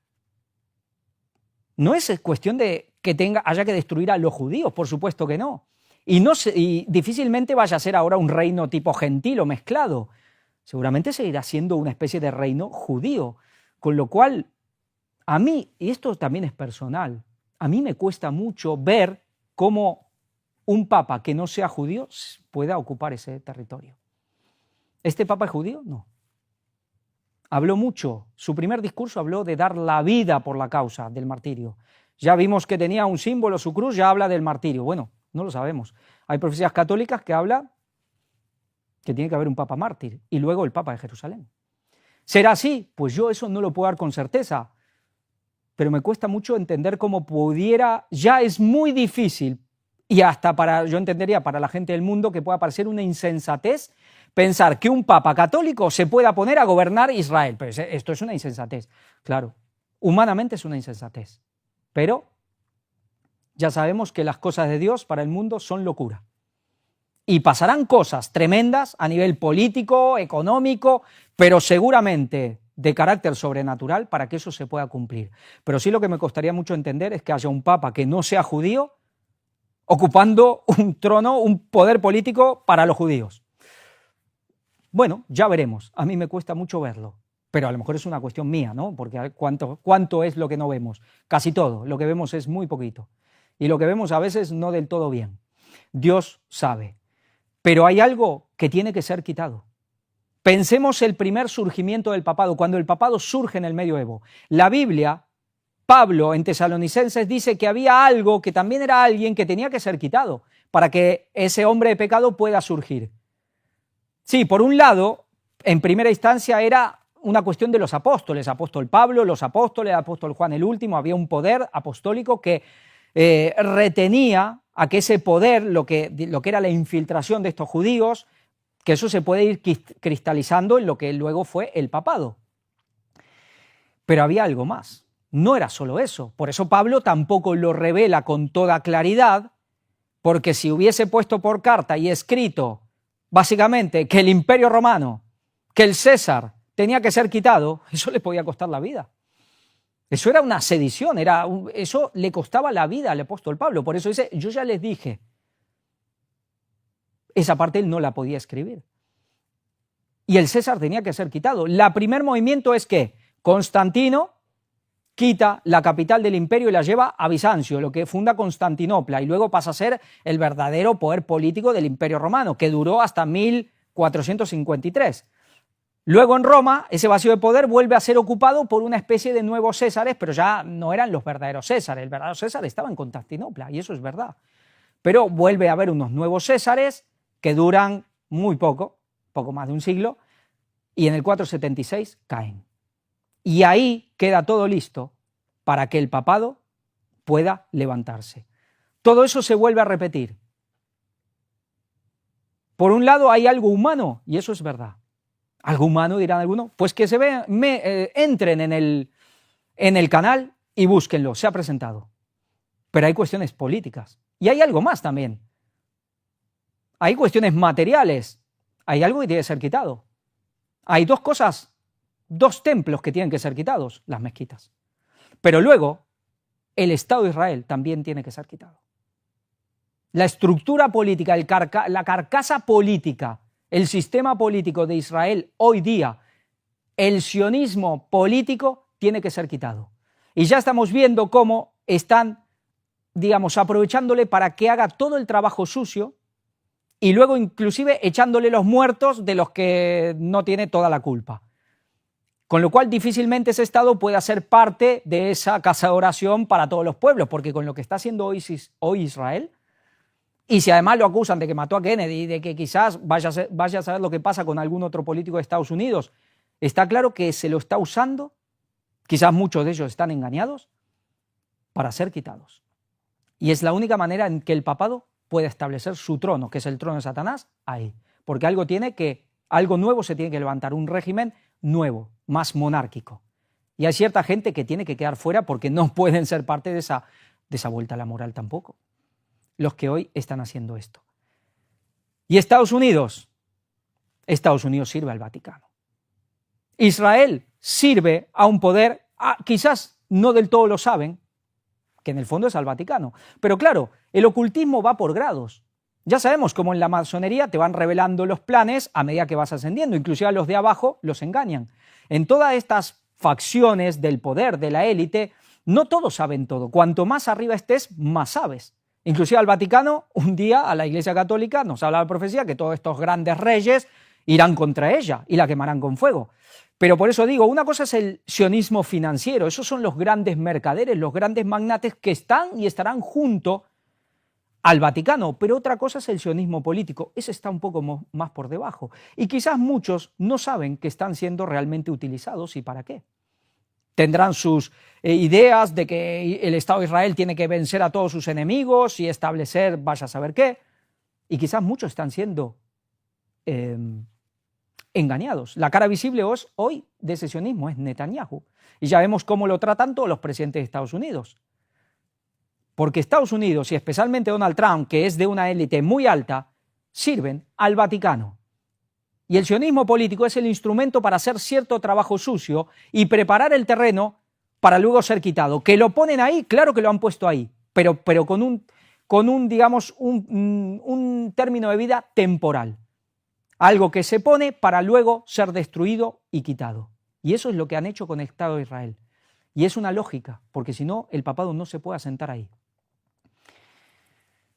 No es cuestión de que haya que destruir a los judíos, por supuesto que no. Y difícilmente vaya a ser ahora un reino tipo gentil o mezclado. Seguramente seguirá siendo una especie de reino judío. Con lo cual, a mí, y esto también es personal, a mí me cuesta mucho ver cómo un papa que no sea judío pueda ocupar ese territorio. ¿Este papa es judío? No. Habló mucho, su primer discurso habló de dar la vida por la causa del martirio. Ya vimos que tenía un símbolo, su cruz, ya habla del martirio. Bueno, no lo sabemos. Hay profecías católicas que hablan que tiene que haber un papa mártir y luego el papa de Jerusalén. ¿Será así? Pues yo eso no lo puedo dar con certeza, pero me cuesta mucho entender cómo pudiera, ya es muy difícil, y hasta yo entendería para la gente del mundo que pueda parecer una insensatez pensar que un papa católico se pueda poner a gobernar Israel. Pero esto es una insensatez, claro, humanamente es una insensatez, pero ya sabemos que las cosas de Dios para el mundo son locura. Y pasarán cosas tremendas a nivel político, económico, pero seguramente de carácter sobrenatural para que eso se pueda cumplir. Pero sí lo que me costaría mucho entender es que haya un papa que no sea judío ocupando un trono, un poder político para los judíos. Bueno, ya veremos. A mí me cuesta mucho verlo, pero a lo mejor es una cuestión mía, ¿no? Porque ¿cuánto es lo que no vemos? Casi todo. Lo que vemos es muy poquito. Y lo que vemos a veces no del todo bien. Dios sabe. Pero hay algo que tiene que ser quitado. Pensemos el primer surgimiento del papado, cuando el papado surge en el medioevo. La Biblia, Pablo en Tesalonicenses dice que había algo que también era alguien que tenía que ser quitado para que ese hombre de pecado pueda surgir. Sí, por un lado, en primera instancia era una cuestión de los apóstoles, apóstol Pablo, los apóstoles, apóstol Juan el último, había un poder apostólico que retenía a que ese poder, lo que era la infiltración de estos judíos, que eso se puede ir cristalizando en lo que luego fue el papado. Pero había algo más, no era solo eso, por eso Pablo tampoco lo revela con toda claridad, porque si hubiese puesto por carta y escrito básicamente que el Imperio Romano, que el César tenía que ser quitado, eso le podía costar la vida. Eso era una sedición, eso le costaba la vida al apóstol Pablo. Por eso dice, yo ya les dije. Esa parte él no la podía escribir. Y el César tenía que ser quitado. El primer movimiento es que Constantino quita la capital del imperio y la lleva a Bizancio, lo que funda Constantinopla, y luego pasa a ser el verdadero poder político del Imperio Romano, que duró hasta 1453. Luego en Roma, ese vacío de poder vuelve a ser ocupado por una especie de nuevos Césares, pero ya no eran los verdaderos Césares. El verdadero César estaba en Constantinopla, y eso es verdad. Pero vuelve a haber unos nuevos Césares que duran muy poco más de un siglo, y en el 476 caen. Y ahí queda todo listo para que el papado pueda levantarse. Todo eso se vuelve a repetir. Por un lado hay algo humano, y eso es verdad. Algo humano, dirán algunos, pues que entren en el canal y búsquenlo, se ha presentado. Pero hay cuestiones políticas. Y hay algo más también. Hay cuestiones materiales. Hay algo que tiene que ser quitado. Hay dos cosas, dos templos que tienen que ser quitados, las mezquitas. Pero luego, el Estado de Israel también tiene que ser quitado. La estructura política, la carcasa política, el sistema político de Israel hoy día, el sionismo político tiene que ser quitado. Y ya estamos viendo cómo están, aprovechándole para que haga todo el trabajo sucio y luego inclusive echándole los muertos de los que no tiene toda la culpa. Con lo cual difícilmente ese Estado pueda ser parte de esa casa de oración para todos los pueblos, porque con lo que está haciendo hoy Israel, y si además lo acusan de que mató a Kennedy y de que quizás vaya a saber lo que pasa con algún otro político de Estados Unidos, está claro que se lo está usando, quizás muchos de ellos están engañados, para ser quitados. Y es la única manera en que el papado puede establecer su trono, que es el trono de Satanás, ahí. Porque algo nuevo se tiene que levantar, un régimen nuevo, más monárquico. Y hay cierta gente que tiene que quedar fuera porque no pueden ser parte de esa vuelta a la moral tampoco. Los que hoy están haciendo esto. Y Estados Unidos sirve al Vaticano. Israel sirve a un poder, quizás no del todo lo saben, que en el fondo es al Vaticano. Pero claro, el ocultismo va por grados. Ya sabemos cómo en la masonería te van revelando los planes a medida que vas ascendiendo, inclusive a los de abajo los engañan. En todas estas facciones del poder, de la élite, no todos saben todo. Cuanto más arriba estés, más sabes. Inclusive al Vaticano, un día a la Iglesia Católica nos habla la profecía que todos estos grandes reyes irán contra ella y la quemarán con fuego. Pero por eso digo, una cosa es el sionismo financiero, esos son los grandes mercaderes, los grandes magnates que están y estarán junto al Vaticano, pero otra cosa es el sionismo político, ese está un poco más por debajo. Y quizás muchos no saben que están siendo realmente utilizados y para qué. Tendrán sus ideas de que el Estado de Israel tiene que vencer a todos sus enemigos y establecer vaya a saber qué, y quizás muchos están siendo engañados. La cara visible hoy de ese sionismo es Netanyahu, y ya vemos cómo lo tratan todos los presidentes de Estados Unidos. Porque Estados Unidos y especialmente Donald Trump, que es de una élite muy alta, sirven al Vaticano. Y el sionismo político es el instrumento para hacer cierto trabajo sucio y preparar el terreno para luego ser quitado. Que lo ponen ahí, claro que lo han puesto ahí, pero con un digamos, un término de vida temporal. Algo que se pone para luego ser destruido y quitado. Y eso es lo que han hecho con el Estado de Israel. Y es una lógica, porque si no, el papado no se puede asentar ahí.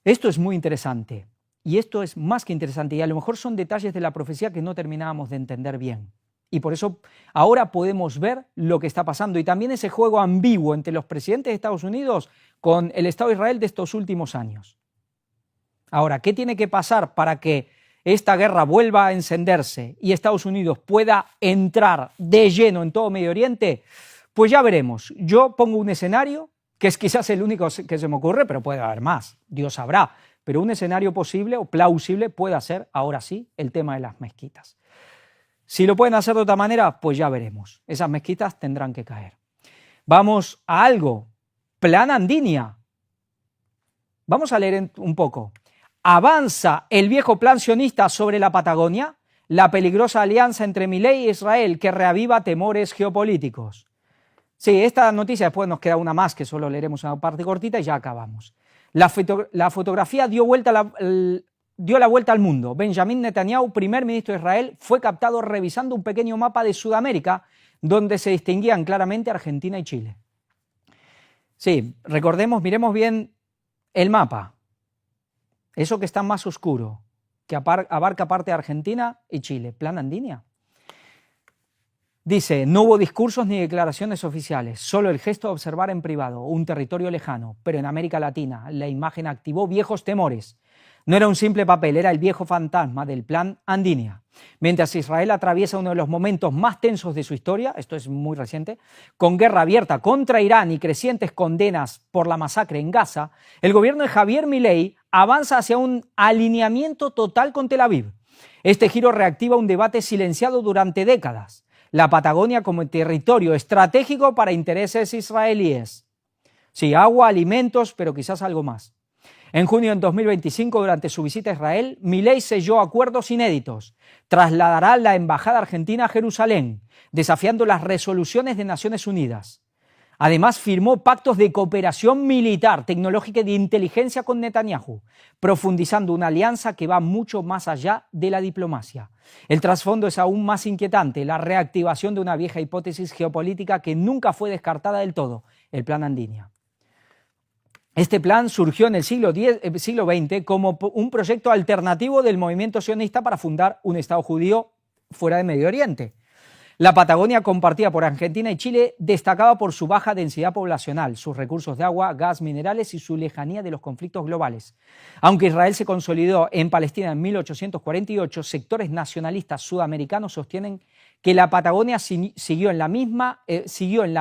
Esto es muy interesante, y esto es más que interesante, y a lo mejor son detalles de la profecía que no terminábamos de entender bien. Y por eso ahora podemos ver lo que está pasando, y también ese juego ambiguo entre los presidentes de Estados Unidos con el Estado de Israel de estos últimos años. Ahora, ¿qué tiene que pasar para que esta guerra vuelva a encenderse y Estados Unidos pueda entrar de lleno en todo Medio Oriente? Pues ya veremos. Yo pongo un escenario que es quizás el único que se me ocurre, pero puede haber más, Dios sabrá. Pero un escenario posible o plausible puede ser, ahora sí, el tema de las mezquitas. Si lo pueden hacer de otra manera, pues ya veremos. Esas mezquitas tendrán que caer. Vamos a algo. Plan Andinia. Vamos a leer un poco. ¿Avanza el viejo plan sionista sobre la Patagonia? La peligrosa alianza entre Milei e Israel que reaviva temores geopolíticos. Sí, esta noticia después nos queda una más que solo leeremos una parte cortita y ya acabamos. La fotografía dio la vuelta al mundo. Benjamín Netanyahu, primer ministro de Israel, fue captado revisando un pequeño mapa de Sudamérica donde se distinguían claramente Argentina y Chile. Sí, recordemos, miremos bien el mapa. Eso que está más oscuro, que abarca parte de Argentina y Chile. Plan Andinia. Dice, no hubo discursos ni declaraciones oficiales, solo el gesto de observar en privado un territorio lejano, pero en América Latina la imagen activó viejos temores. No era un simple papel, era el viejo fantasma del Plan Andinia. Mientras Israel atraviesa uno de los momentos más tensos de su historia, esto es muy reciente, con guerra abierta contra Irán y crecientes condenas por la masacre en Gaza, el gobierno de Javier Milei avanza hacia un alineamiento total con Tel Aviv. Este giro reactiva un debate silenciado durante décadas. La Patagonia como territorio estratégico para intereses israelíes. Sí, agua, alimentos, pero quizás algo más. En junio de 2025, durante su visita a Israel, Milei selló acuerdos inéditos. Trasladará la embajada argentina a Jerusalén, desafiando las resoluciones de Naciones Unidas. Además, firmó pactos de cooperación militar, tecnológica y de inteligencia con Netanyahu, profundizando una alianza que va mucho más allá de la diplomacia. El trasfondo es aún más inquietante, la reactivación de una vieja hipótesis geopolítica que nunca fue descartada del todo, el Plan Andinia. Este plan surgió en el siglo XX como un proyecto alternativo del movimiento sionista para fundar un Estado judío fuera de Medio Oriente. La Patagonia, compartida por Argentina y Chile, destacaba por su baja densidad poblacional, sus recursos de agua, gas, minerales y su lejanía de los conflictos globales. Aunque Israel se consolidó en Palestina en 1848, sectores nacionalistas sudamericanos sostienen que la Patagonia siguió en la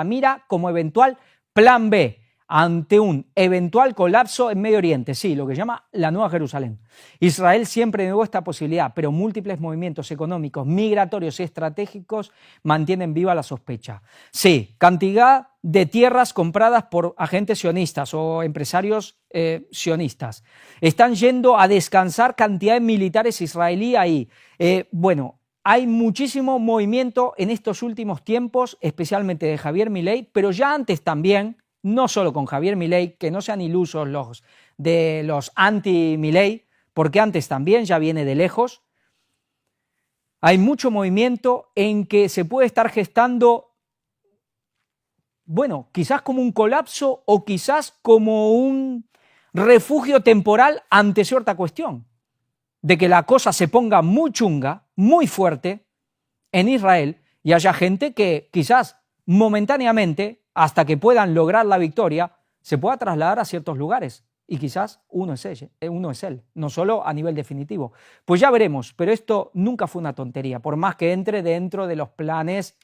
mira como eventual plan B ante un eventual colapso en Medio Oriente, sí, lo que se llama la Nueva Jerusalén. Israel siempre negó esta posibilidad, pero múltiples movimientos económicos, migratorios y estratégicos mantienen viva la sospecha. Sí, cantidad de tierras compradas por agentes sionistas o empresarios sionistas. Están yendo a descansar cantidad de militares israelíes ahí. Hay muchísimo movimiento en estos últimos tiempos, especialmente de Javier Milei, pero ya antes también no solo con Javier Milei, que no sean ilusos los de los anti-Milei, porque antes también ya viene de lejos. Hay mucho movimiento en que se puede estar gestando, bueno, quizás como un colapso o quizás como un refugio temporal ante cierta cuestión, de que la cosa se ponga muy chunga, muy fuerte en Israel y haya gente que quizás momentáneamente, hasta que puedan lograr la victoria, se pueda trasladar a ciertos lugares. Y quizás uno es él, no solo a nivel definitivo. Pues ya veremos, pero esto nunca fue una tontería, por más que entre dentro de los planes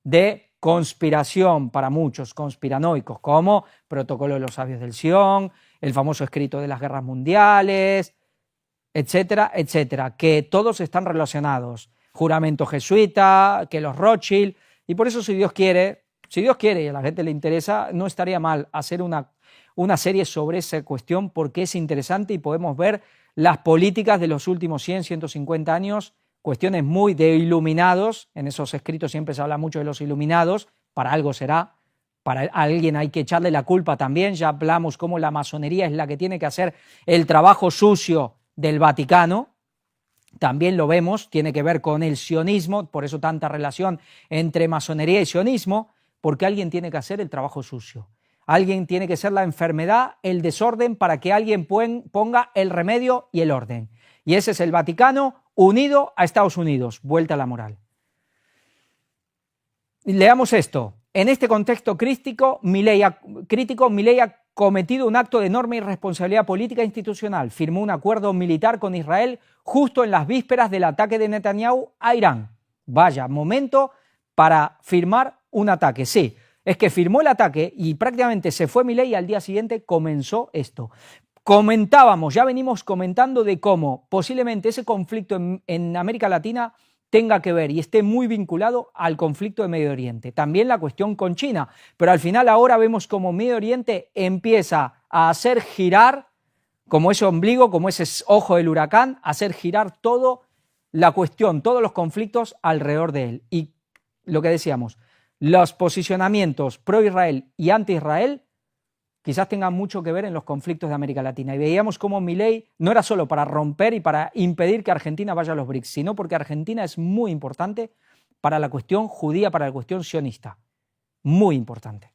de conspiración para muchos, conspiranoicos, como Protocolo de los Sabios del Sion, el famoso escrito de las guerras mundiales, etcétera, etcétera, que todos están relacionados. Juramento jesuita, que los Rothschild, y por eso si Dios quiere y a la gente le interesa, no estaría mal hacer una serie sobre esa cuestión porque es interesante y podemos ver las políticas de los últimos 100, 150 años, cuestiones muy de iluminados, en esos escritos siempre se habla mucho de los iluminados, para algo será, para alguien hay que echarle la culpa también, ya hablamos cómo la masonería es la que tiene que hacer el trabajo sucio del Vaticano, también lo vemos, tiene que ver con el sionismo, por eso tanta relación entre masonería y sionismo, porque alguien tiene que hacer el trabajo sucio. Alguien tiene que ser la enfermedad, el desorden, para que alguien ponga el remedio y el orden. Y ese es el Vaticano unido a Estados Unidos. Vuelta a la moral. Leamos esto. En este contexto crítico, Milei ha cometido un acto de enorme irresponsabilidad política e institucional. Firmó un acuerdo militar con Israel justo en las vísperas del ataque de Netanyahu a Irán. Vaya momento para firmar un ataque. Sí, es que firmó el ataque y prácticamente se fue Milei y al día siguiente comenzó esto. Ya venimos comentando de cómo posiblemente ese conflicto en América Latina tenga que ver y esté muy vinculado al conflicto de Medio Oriente. También la cuestión con China, pero al final ahora vemos cómo Medio Oriente empieza a hacer girar, como ese ombligo, como ese ojo del huracán, a hacer girar toda la cuestión, todos los conflictos alrededor de él. Y lo que decíamos, los posicionamientos pro-Israel y anti-Israel quizás tengan mucho que ver en los conflictos de América Latina. Y veíamos cómo Milei no era solo para romper y para impedir que Argentina vaya a los BRICS, sino porque Argentina es muy importante para la cuestión judía, para la cuestión sionista. Muy importante.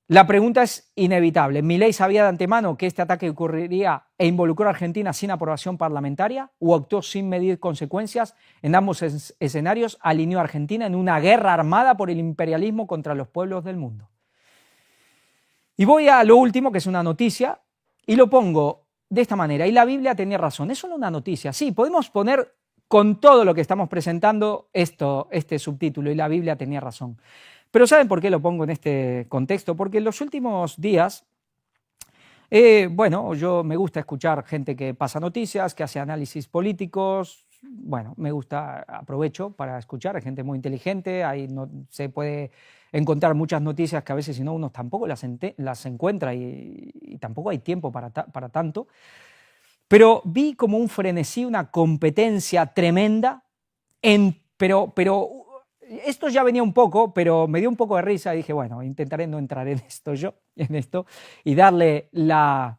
La pregunta es inevitable. ¿Milei sabía de antemano que este ataque ocurriría e involucró a Argentina sin aprobación parlamentaria o actuó sin medir consecuencias? En ambos escenarios alineó a Argentina en una guerra armada por el imperialismo contra los pueblos del mundo. Y voy a lo último, que es una noticia, y lo pongo de esta manera. Y la Biblia tenía razón. Es solo una noticia. Sí, podemos poner con todo lo que estamos presentando este subtítulo, y la Biblia tenía razón. Pero ¿saben por qué lo pongo en este contexto? Porque en los últimos días, yo me gusta escuchar gente que pasa noticias, que hace análisis políticos. Bueno, me gusta, aprovecho para escuchar, hay gente muy inteligente, ahí no, se puede encontrar muchas noticias que a veces si no uno tampoco las encuentra y tampoco hay tiempo para tanto. Pero vi como un frenesí, una competencia tremenda, pero esto ya venía un poco, pero me dio un poco de risa y dije, bueno, intentaré no entrar en esto y darle la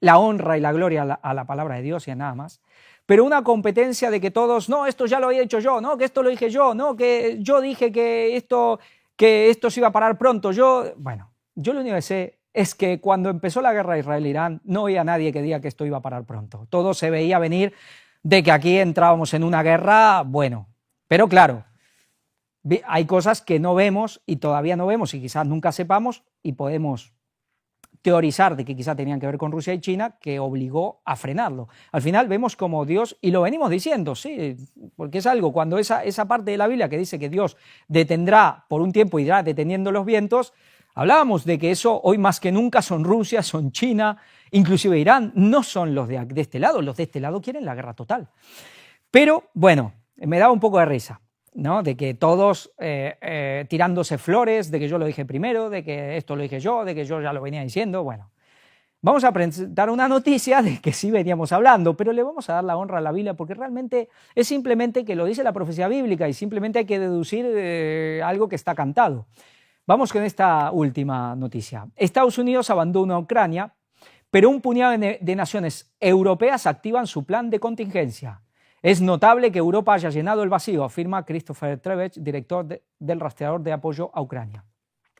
honra y la gloria a la palabra de Dios y a nada más. Pero una competencia de que todos, no, esto ya lo había hecho yo, no, que esto lo dije yo, no, que yo dije que esto se iba a parar pronto. Yo lo único que sé es que cuando empezó la guerra Israel-Irán no había nadie que diga que esto iba a parar pronto. Todo se veía venir de que aquí entrábamos en una guerra, pero claro, hay cosas que no vemos y todavía no vemos y quizás nunca sepamos y podemos teorizar de que quizá tenían que ver con Rusia y China, que obligó a frenarlo. Al final vemos como Dios, y lo venimos diciendo, sí, porque es algo, cuando esa parte de la Biblia que dice que Dios detendrá por un tiempo, irá deteniendo los vientos, hablábamos de que eso hoy más que nunca son Rusia, son China, inclusive Irán, no son los de este lado, los de este lado quieren la guerra total. Pero bueno, me daba un poco de risa, ¿no? De que todos tirándose flores, de que yo lo dije primero, de que esto lo dije yo, de que yo ya lo venía diciendo. Bueno, vamos a presentar una noticia de que sí veníamos hablando, pero le vamos a dar la honra a la Biblia porque realmente es simplemente que lo dice la profecía bíblica y simplemente hay que deducir algo que está cantado. Vamos con esta última noticia. Estados Unidos abandona Ucrania, pero un puñado de naciones europeas activan su plan de contingencia. Es notable que Europa haya llenado el vacío, afirma Christopher Trebech, director del rastreador de apoyo a Ucrania.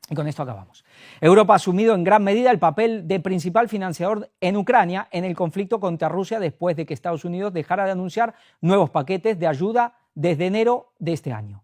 Y con esto acabamos. Europa ha asumido en gran medida el papel de principal financiador en Ucrania en el conflicto contra Rusia después de que Estados Unidos dejara de anunciar nuevos paquetes de ayuda desde enero de este año.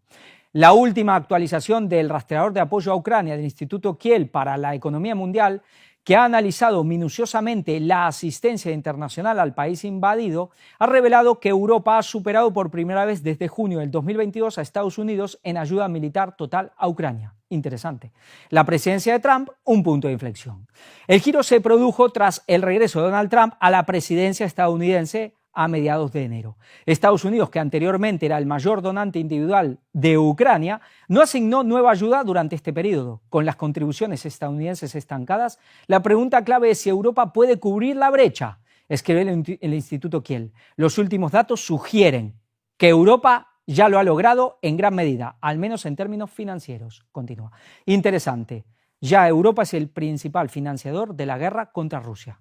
La última actualización del rastreador de apoyo a Ucrania del Instituto Kiel para la Economía Mundial, que ha analizado minuciosamente la asistencia internacional al país invadido, ha revelado que Europa ha superado por primera vez desde junio del 2022 a Estados Unidos en ayuda militar total a Ucrania. Interesante. La presidencia de Trump, un punto de inflexión. El giro se produjo tras el regreso de Donald Trump a la presidencia estadounidense a mediados de enero. Estados Unidos, que anteriormente era el mayor donante individual de Ucrania, no asignó nueva ayuda durante este periodo. Con las contribuciones estadounidenses estancadas, la pregunta clave es si Europa puede cubrir la brecha, escribe el Instituto Kiel. Los últimos datos sugieren que Europa ya lo ha logrado en gran medida, al menos en términos financieros. Continúa. Interesante. Ya Europa es el principal financiador de la guerra contra Rusia.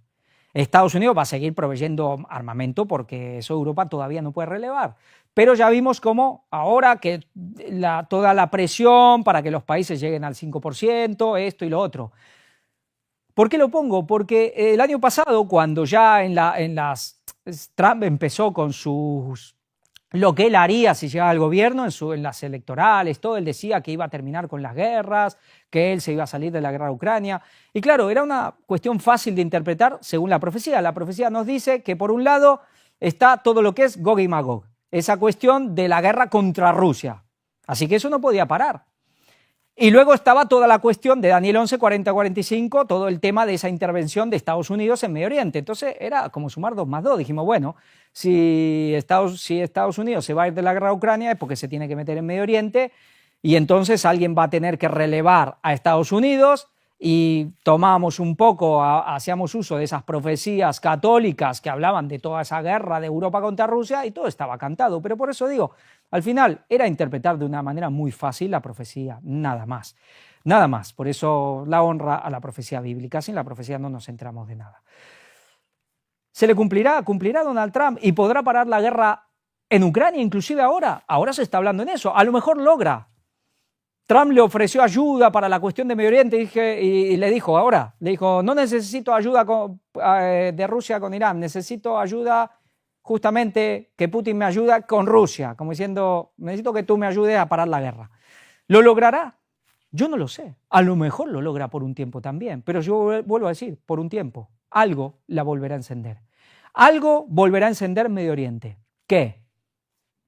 Estados Unidos va a seguir proveyendo armamento porque eso Europa todavía no puede relevar. Pero ya vimos cómo ahora que toda la presión para que los países lleguen al 5%, esto y lo otro. ¿Por qué lo pongo? Porque el año pasado, cuando ya Trump empezó con lo que él haría si llegaba al gobierno, en las electorales, todo, él decía que iba a terminar con las guerras, que él se iba a salir de la guerra de Ucrania. Y claro, era una cuestión fácil de interpretar según la profecía. La profecía nos dice que por un lado está todo lo que es Gog y Magog, esa cuestión de la guerra contra Rusia. Así que eso no podía parar. Y luego estaba toda la cuestión de Daniel 11, 40-45, todo el tema de esa intervención de Estados Unidos en Medio Oriente. Entonces era como sumar 2 más 2. Dijimos, bueno, si Estados Unidos se va a ir de la guerra a Ucrania es porque se tiene que meter en Medio Oriente y entonces alguien va a tener que relevar a Estados Unidos y tomamos un poco, hacíamos uso de esas profecías católicas que hablaban de toda esa guerra de Europa contra Rusia y todo estaba cantado. Pero por eso digo, al final era interpretar de una manera muy fácil la profecía, nada más. Nada más. Por eso la honra a la profecía bíblica. Sin la profecía no nos enteramos de nada. ¿Se le cumplirá? ¿Cumplirá Donald Trump y podrá parar la guerra en Ucrania? Inclusive ahora se está hablando en eso. A lo mejor logra. Trump le ofreció ayuda para la cuestión de Medio Oriente y le dijo, no necesito ayuda de Rusia con Irán, necesito ayuda, justamente que Putin me ayude con Rusia, como diciendo, necesito que tú me ayudes a parar la guerra. ¿Lo logrará? Yo no lo sé. A lo mejor lo logra por un tiempo también, pero yo vuelvo a decir, por un tiempo. Algo la volverá a encender. Algo volverá a encender Medio Oriente. ¿Qué?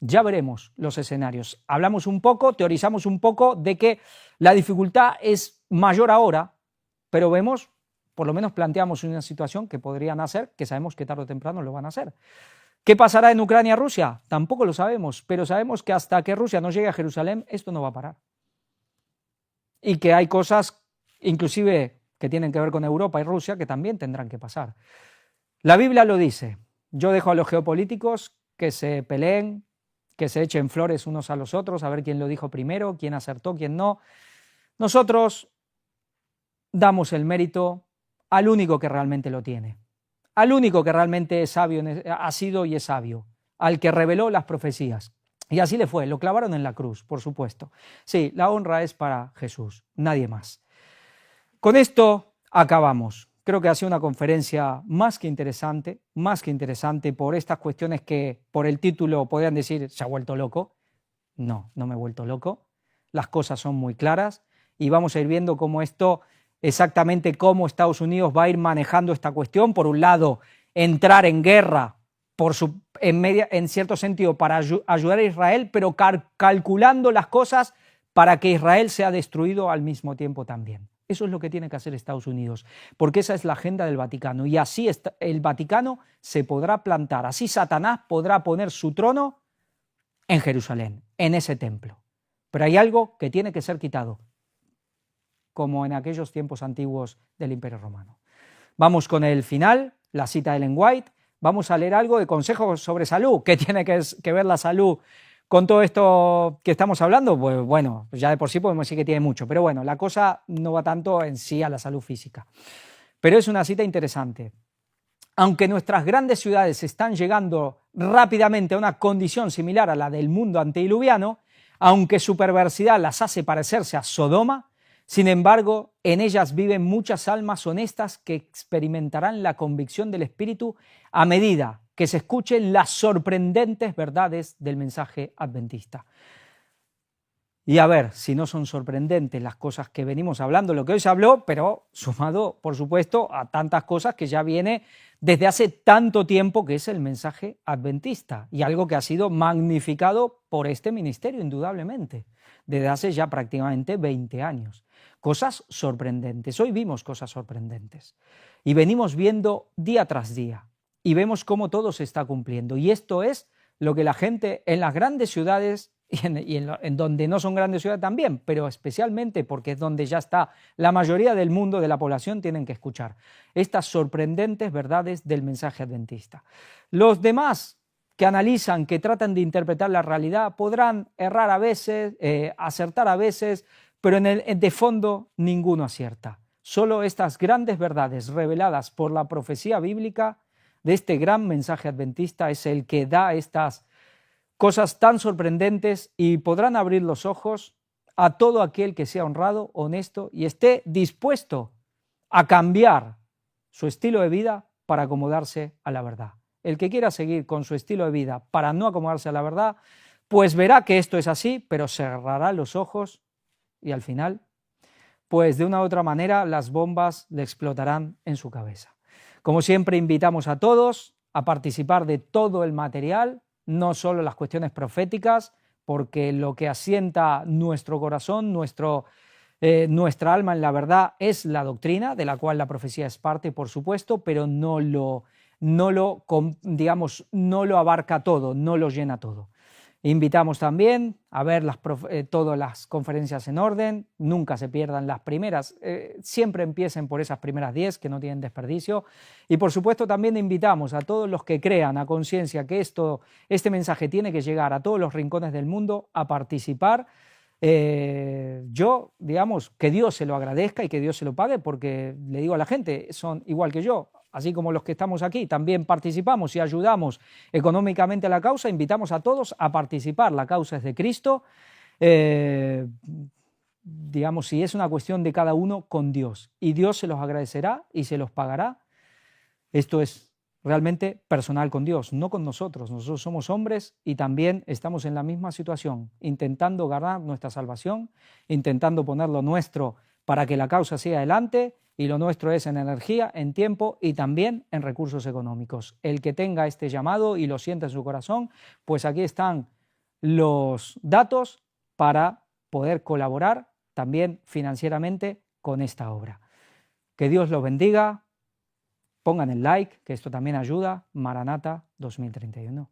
Ya veremos los escenarios. Hablamos un poco, teorizamos un poco de que la dificultad es mayor ahora, pero vemos, por lo menos planteamos una situación que podrían hacer, que sabemos que tarde o temprano lo van a hacer. ¿Qué pasará en Ucrania-Rusia? Tampoco lo sabemos, pero sabemos que hasta que Rusia no llegue a Jerusalén, esto no va a parar. Y que hay cosas, inclusive, que tienen que ver con Europa y Rusia, que también tendrán que pasar. La Biblia lo dice. Yo dejo a los geopolíticos que se peleen, que se echen flores unos a los otros, a ver quién lo dijo primero, quién acertó, quién no. Nosotros damos el mérito al único que realmente lo tiene, al único que realmente es sabio, ha sido y es sabio, al que reveló las profecías. Y así le fue, lo clavaron en la cruz, por supuesto. Sí, la honra es para Jesús, nadie más. Con esto acabamos. Creo que ha sido una conferencia más que interesante por estas cuestiones que por el título podrían decir, se ha vuelto loco. No, no me he vuelto loco. Las cosas son muy claras y vamos a ir viendo cómo exactamente cómo Estados Unidos va a ir manejando esta cuestión. Por un lado, entrar en guerra en cierto sentido para ayudar a Israel, pero calculando las cosas para que Israel sea destruido al mismo tiempo también. Eso es lo que tiene que hacer Estados Unidos, porque esa es la agenda del Vaticano y así el Vaticano se podrá plantar, así Satanás podrá poner su trono en Jerusalén, en ese templo. Pero hay algo que tiene que ser quitado, como en aquellos tiempos antiguos del Imperio Romano. Vamos con el final, la cita de Ellen White, vamos a leer algo de consejos sobre salud, que tiene que ver la salud con todo esto que estamos hablando, pues bueno, ya de por sí podemos decir que tiene mucho, pero bueno, la cosa no va tanto en sí a la salud física. Pero es una cita interesante. Aunque nuestras grandes ciudades están llegando rápidamente a una condición similar a la del mundo antediluviano, aunque su perversidad las hace parecerse a Sodoma, sin embargo, en ellas viven muchas almas honestas que experimentarán la convicción del Espíritu a medida que se escuchen las sorprendentes verdades del mensaje adventista. Y a ver si no son sorprendentes las cosas que venimos hablando, lo que hoy se habló, pero sumado, por supuesto, a tantas cosas que ya viene desde hace tanto tiempo, que es el mensaje adventista, y algo que ha sido magnificado por este ministerio, indudablemente, desde hace ya prácticamente 20 años. Cosas sorprendentes. Hoy vimos cosas sorprendentes y venimos viendo día tras día y vemos cómo todo se está cumpliendo. Y esto es lo que la gente en las grandes ciudades en donde no son grandes ciudades también, pero especialmente porque es donde ya está la mayoría del mundo de la población, tienen que escuchar estas sorprendentes verdades del mensaje adventista. Los demás que analizan, que tratan de interpretar la realidad, podrán errar a veces, acertar a veces, pero de fondo ninguno acierta. Solo estas grandes verdades reveladas por la profecía bíblica de este gran mensaje adventista es el que da estas cosas tan sorprendentes y podrán abrir los ojos a todo aquel que sea honrado, honesto y esté dispuesto a cambiar su estilo de vida para acomodarse a la verdad. El que quiera seguir con su estilo de vida para no acomodarse a la verdad, pues verá que esto es así, pero cerrará los ojos y al final, pues de una u otra manera las bombas le explotarán en su cabeza. Como siempre, invitamos a todos a participar de todo el material, no solo las cuestiones proféticas, porque lo que asienta nuestro corazón, nuestra alma en la verdad es la doctrina, de la cual la profecía es parte, por supuesto, pero no lo abarca todo, no lo llena todo. Invitamos también a ver todas las conferencias en orden, nunca se pierdan las primeras, siempre empiecen por esas primeras 10 que no tienen desperdicio. Y por supuesto también invitamos a todos los que crean a conciencia que este mensaje tiene que llegar a todos los rincones del mundo a participar. Que Dios se lo agradezca y que Dios se lo pague, porque le digo a la gente, son igual que yo, así como los que estamos aquí, también participamos y ayudamos económicamente a la causa, invitamos a todos a participar, la causa es de Cristo, si es una cuestión de cada uno con Dios, y Dios se los agradecerá y se los pagará. Esto es realmente personal con Dios, no con nosotros. Nosotros somos hombres y también estamos en la misma situación, intentando ganar nuestra salvación, intentando poner lo nuestro para que la causa siga adelante, y lo nuestro es en energía, en tiempo y también en recursos económicos. El que tenga este llamado y lo sienta en su corazón, pues aquí están los datos para poder colaborar también financieramente con esta obra. Que Dios los bendiga. Pongan el like, que esto también ayuda. Maranata 2031.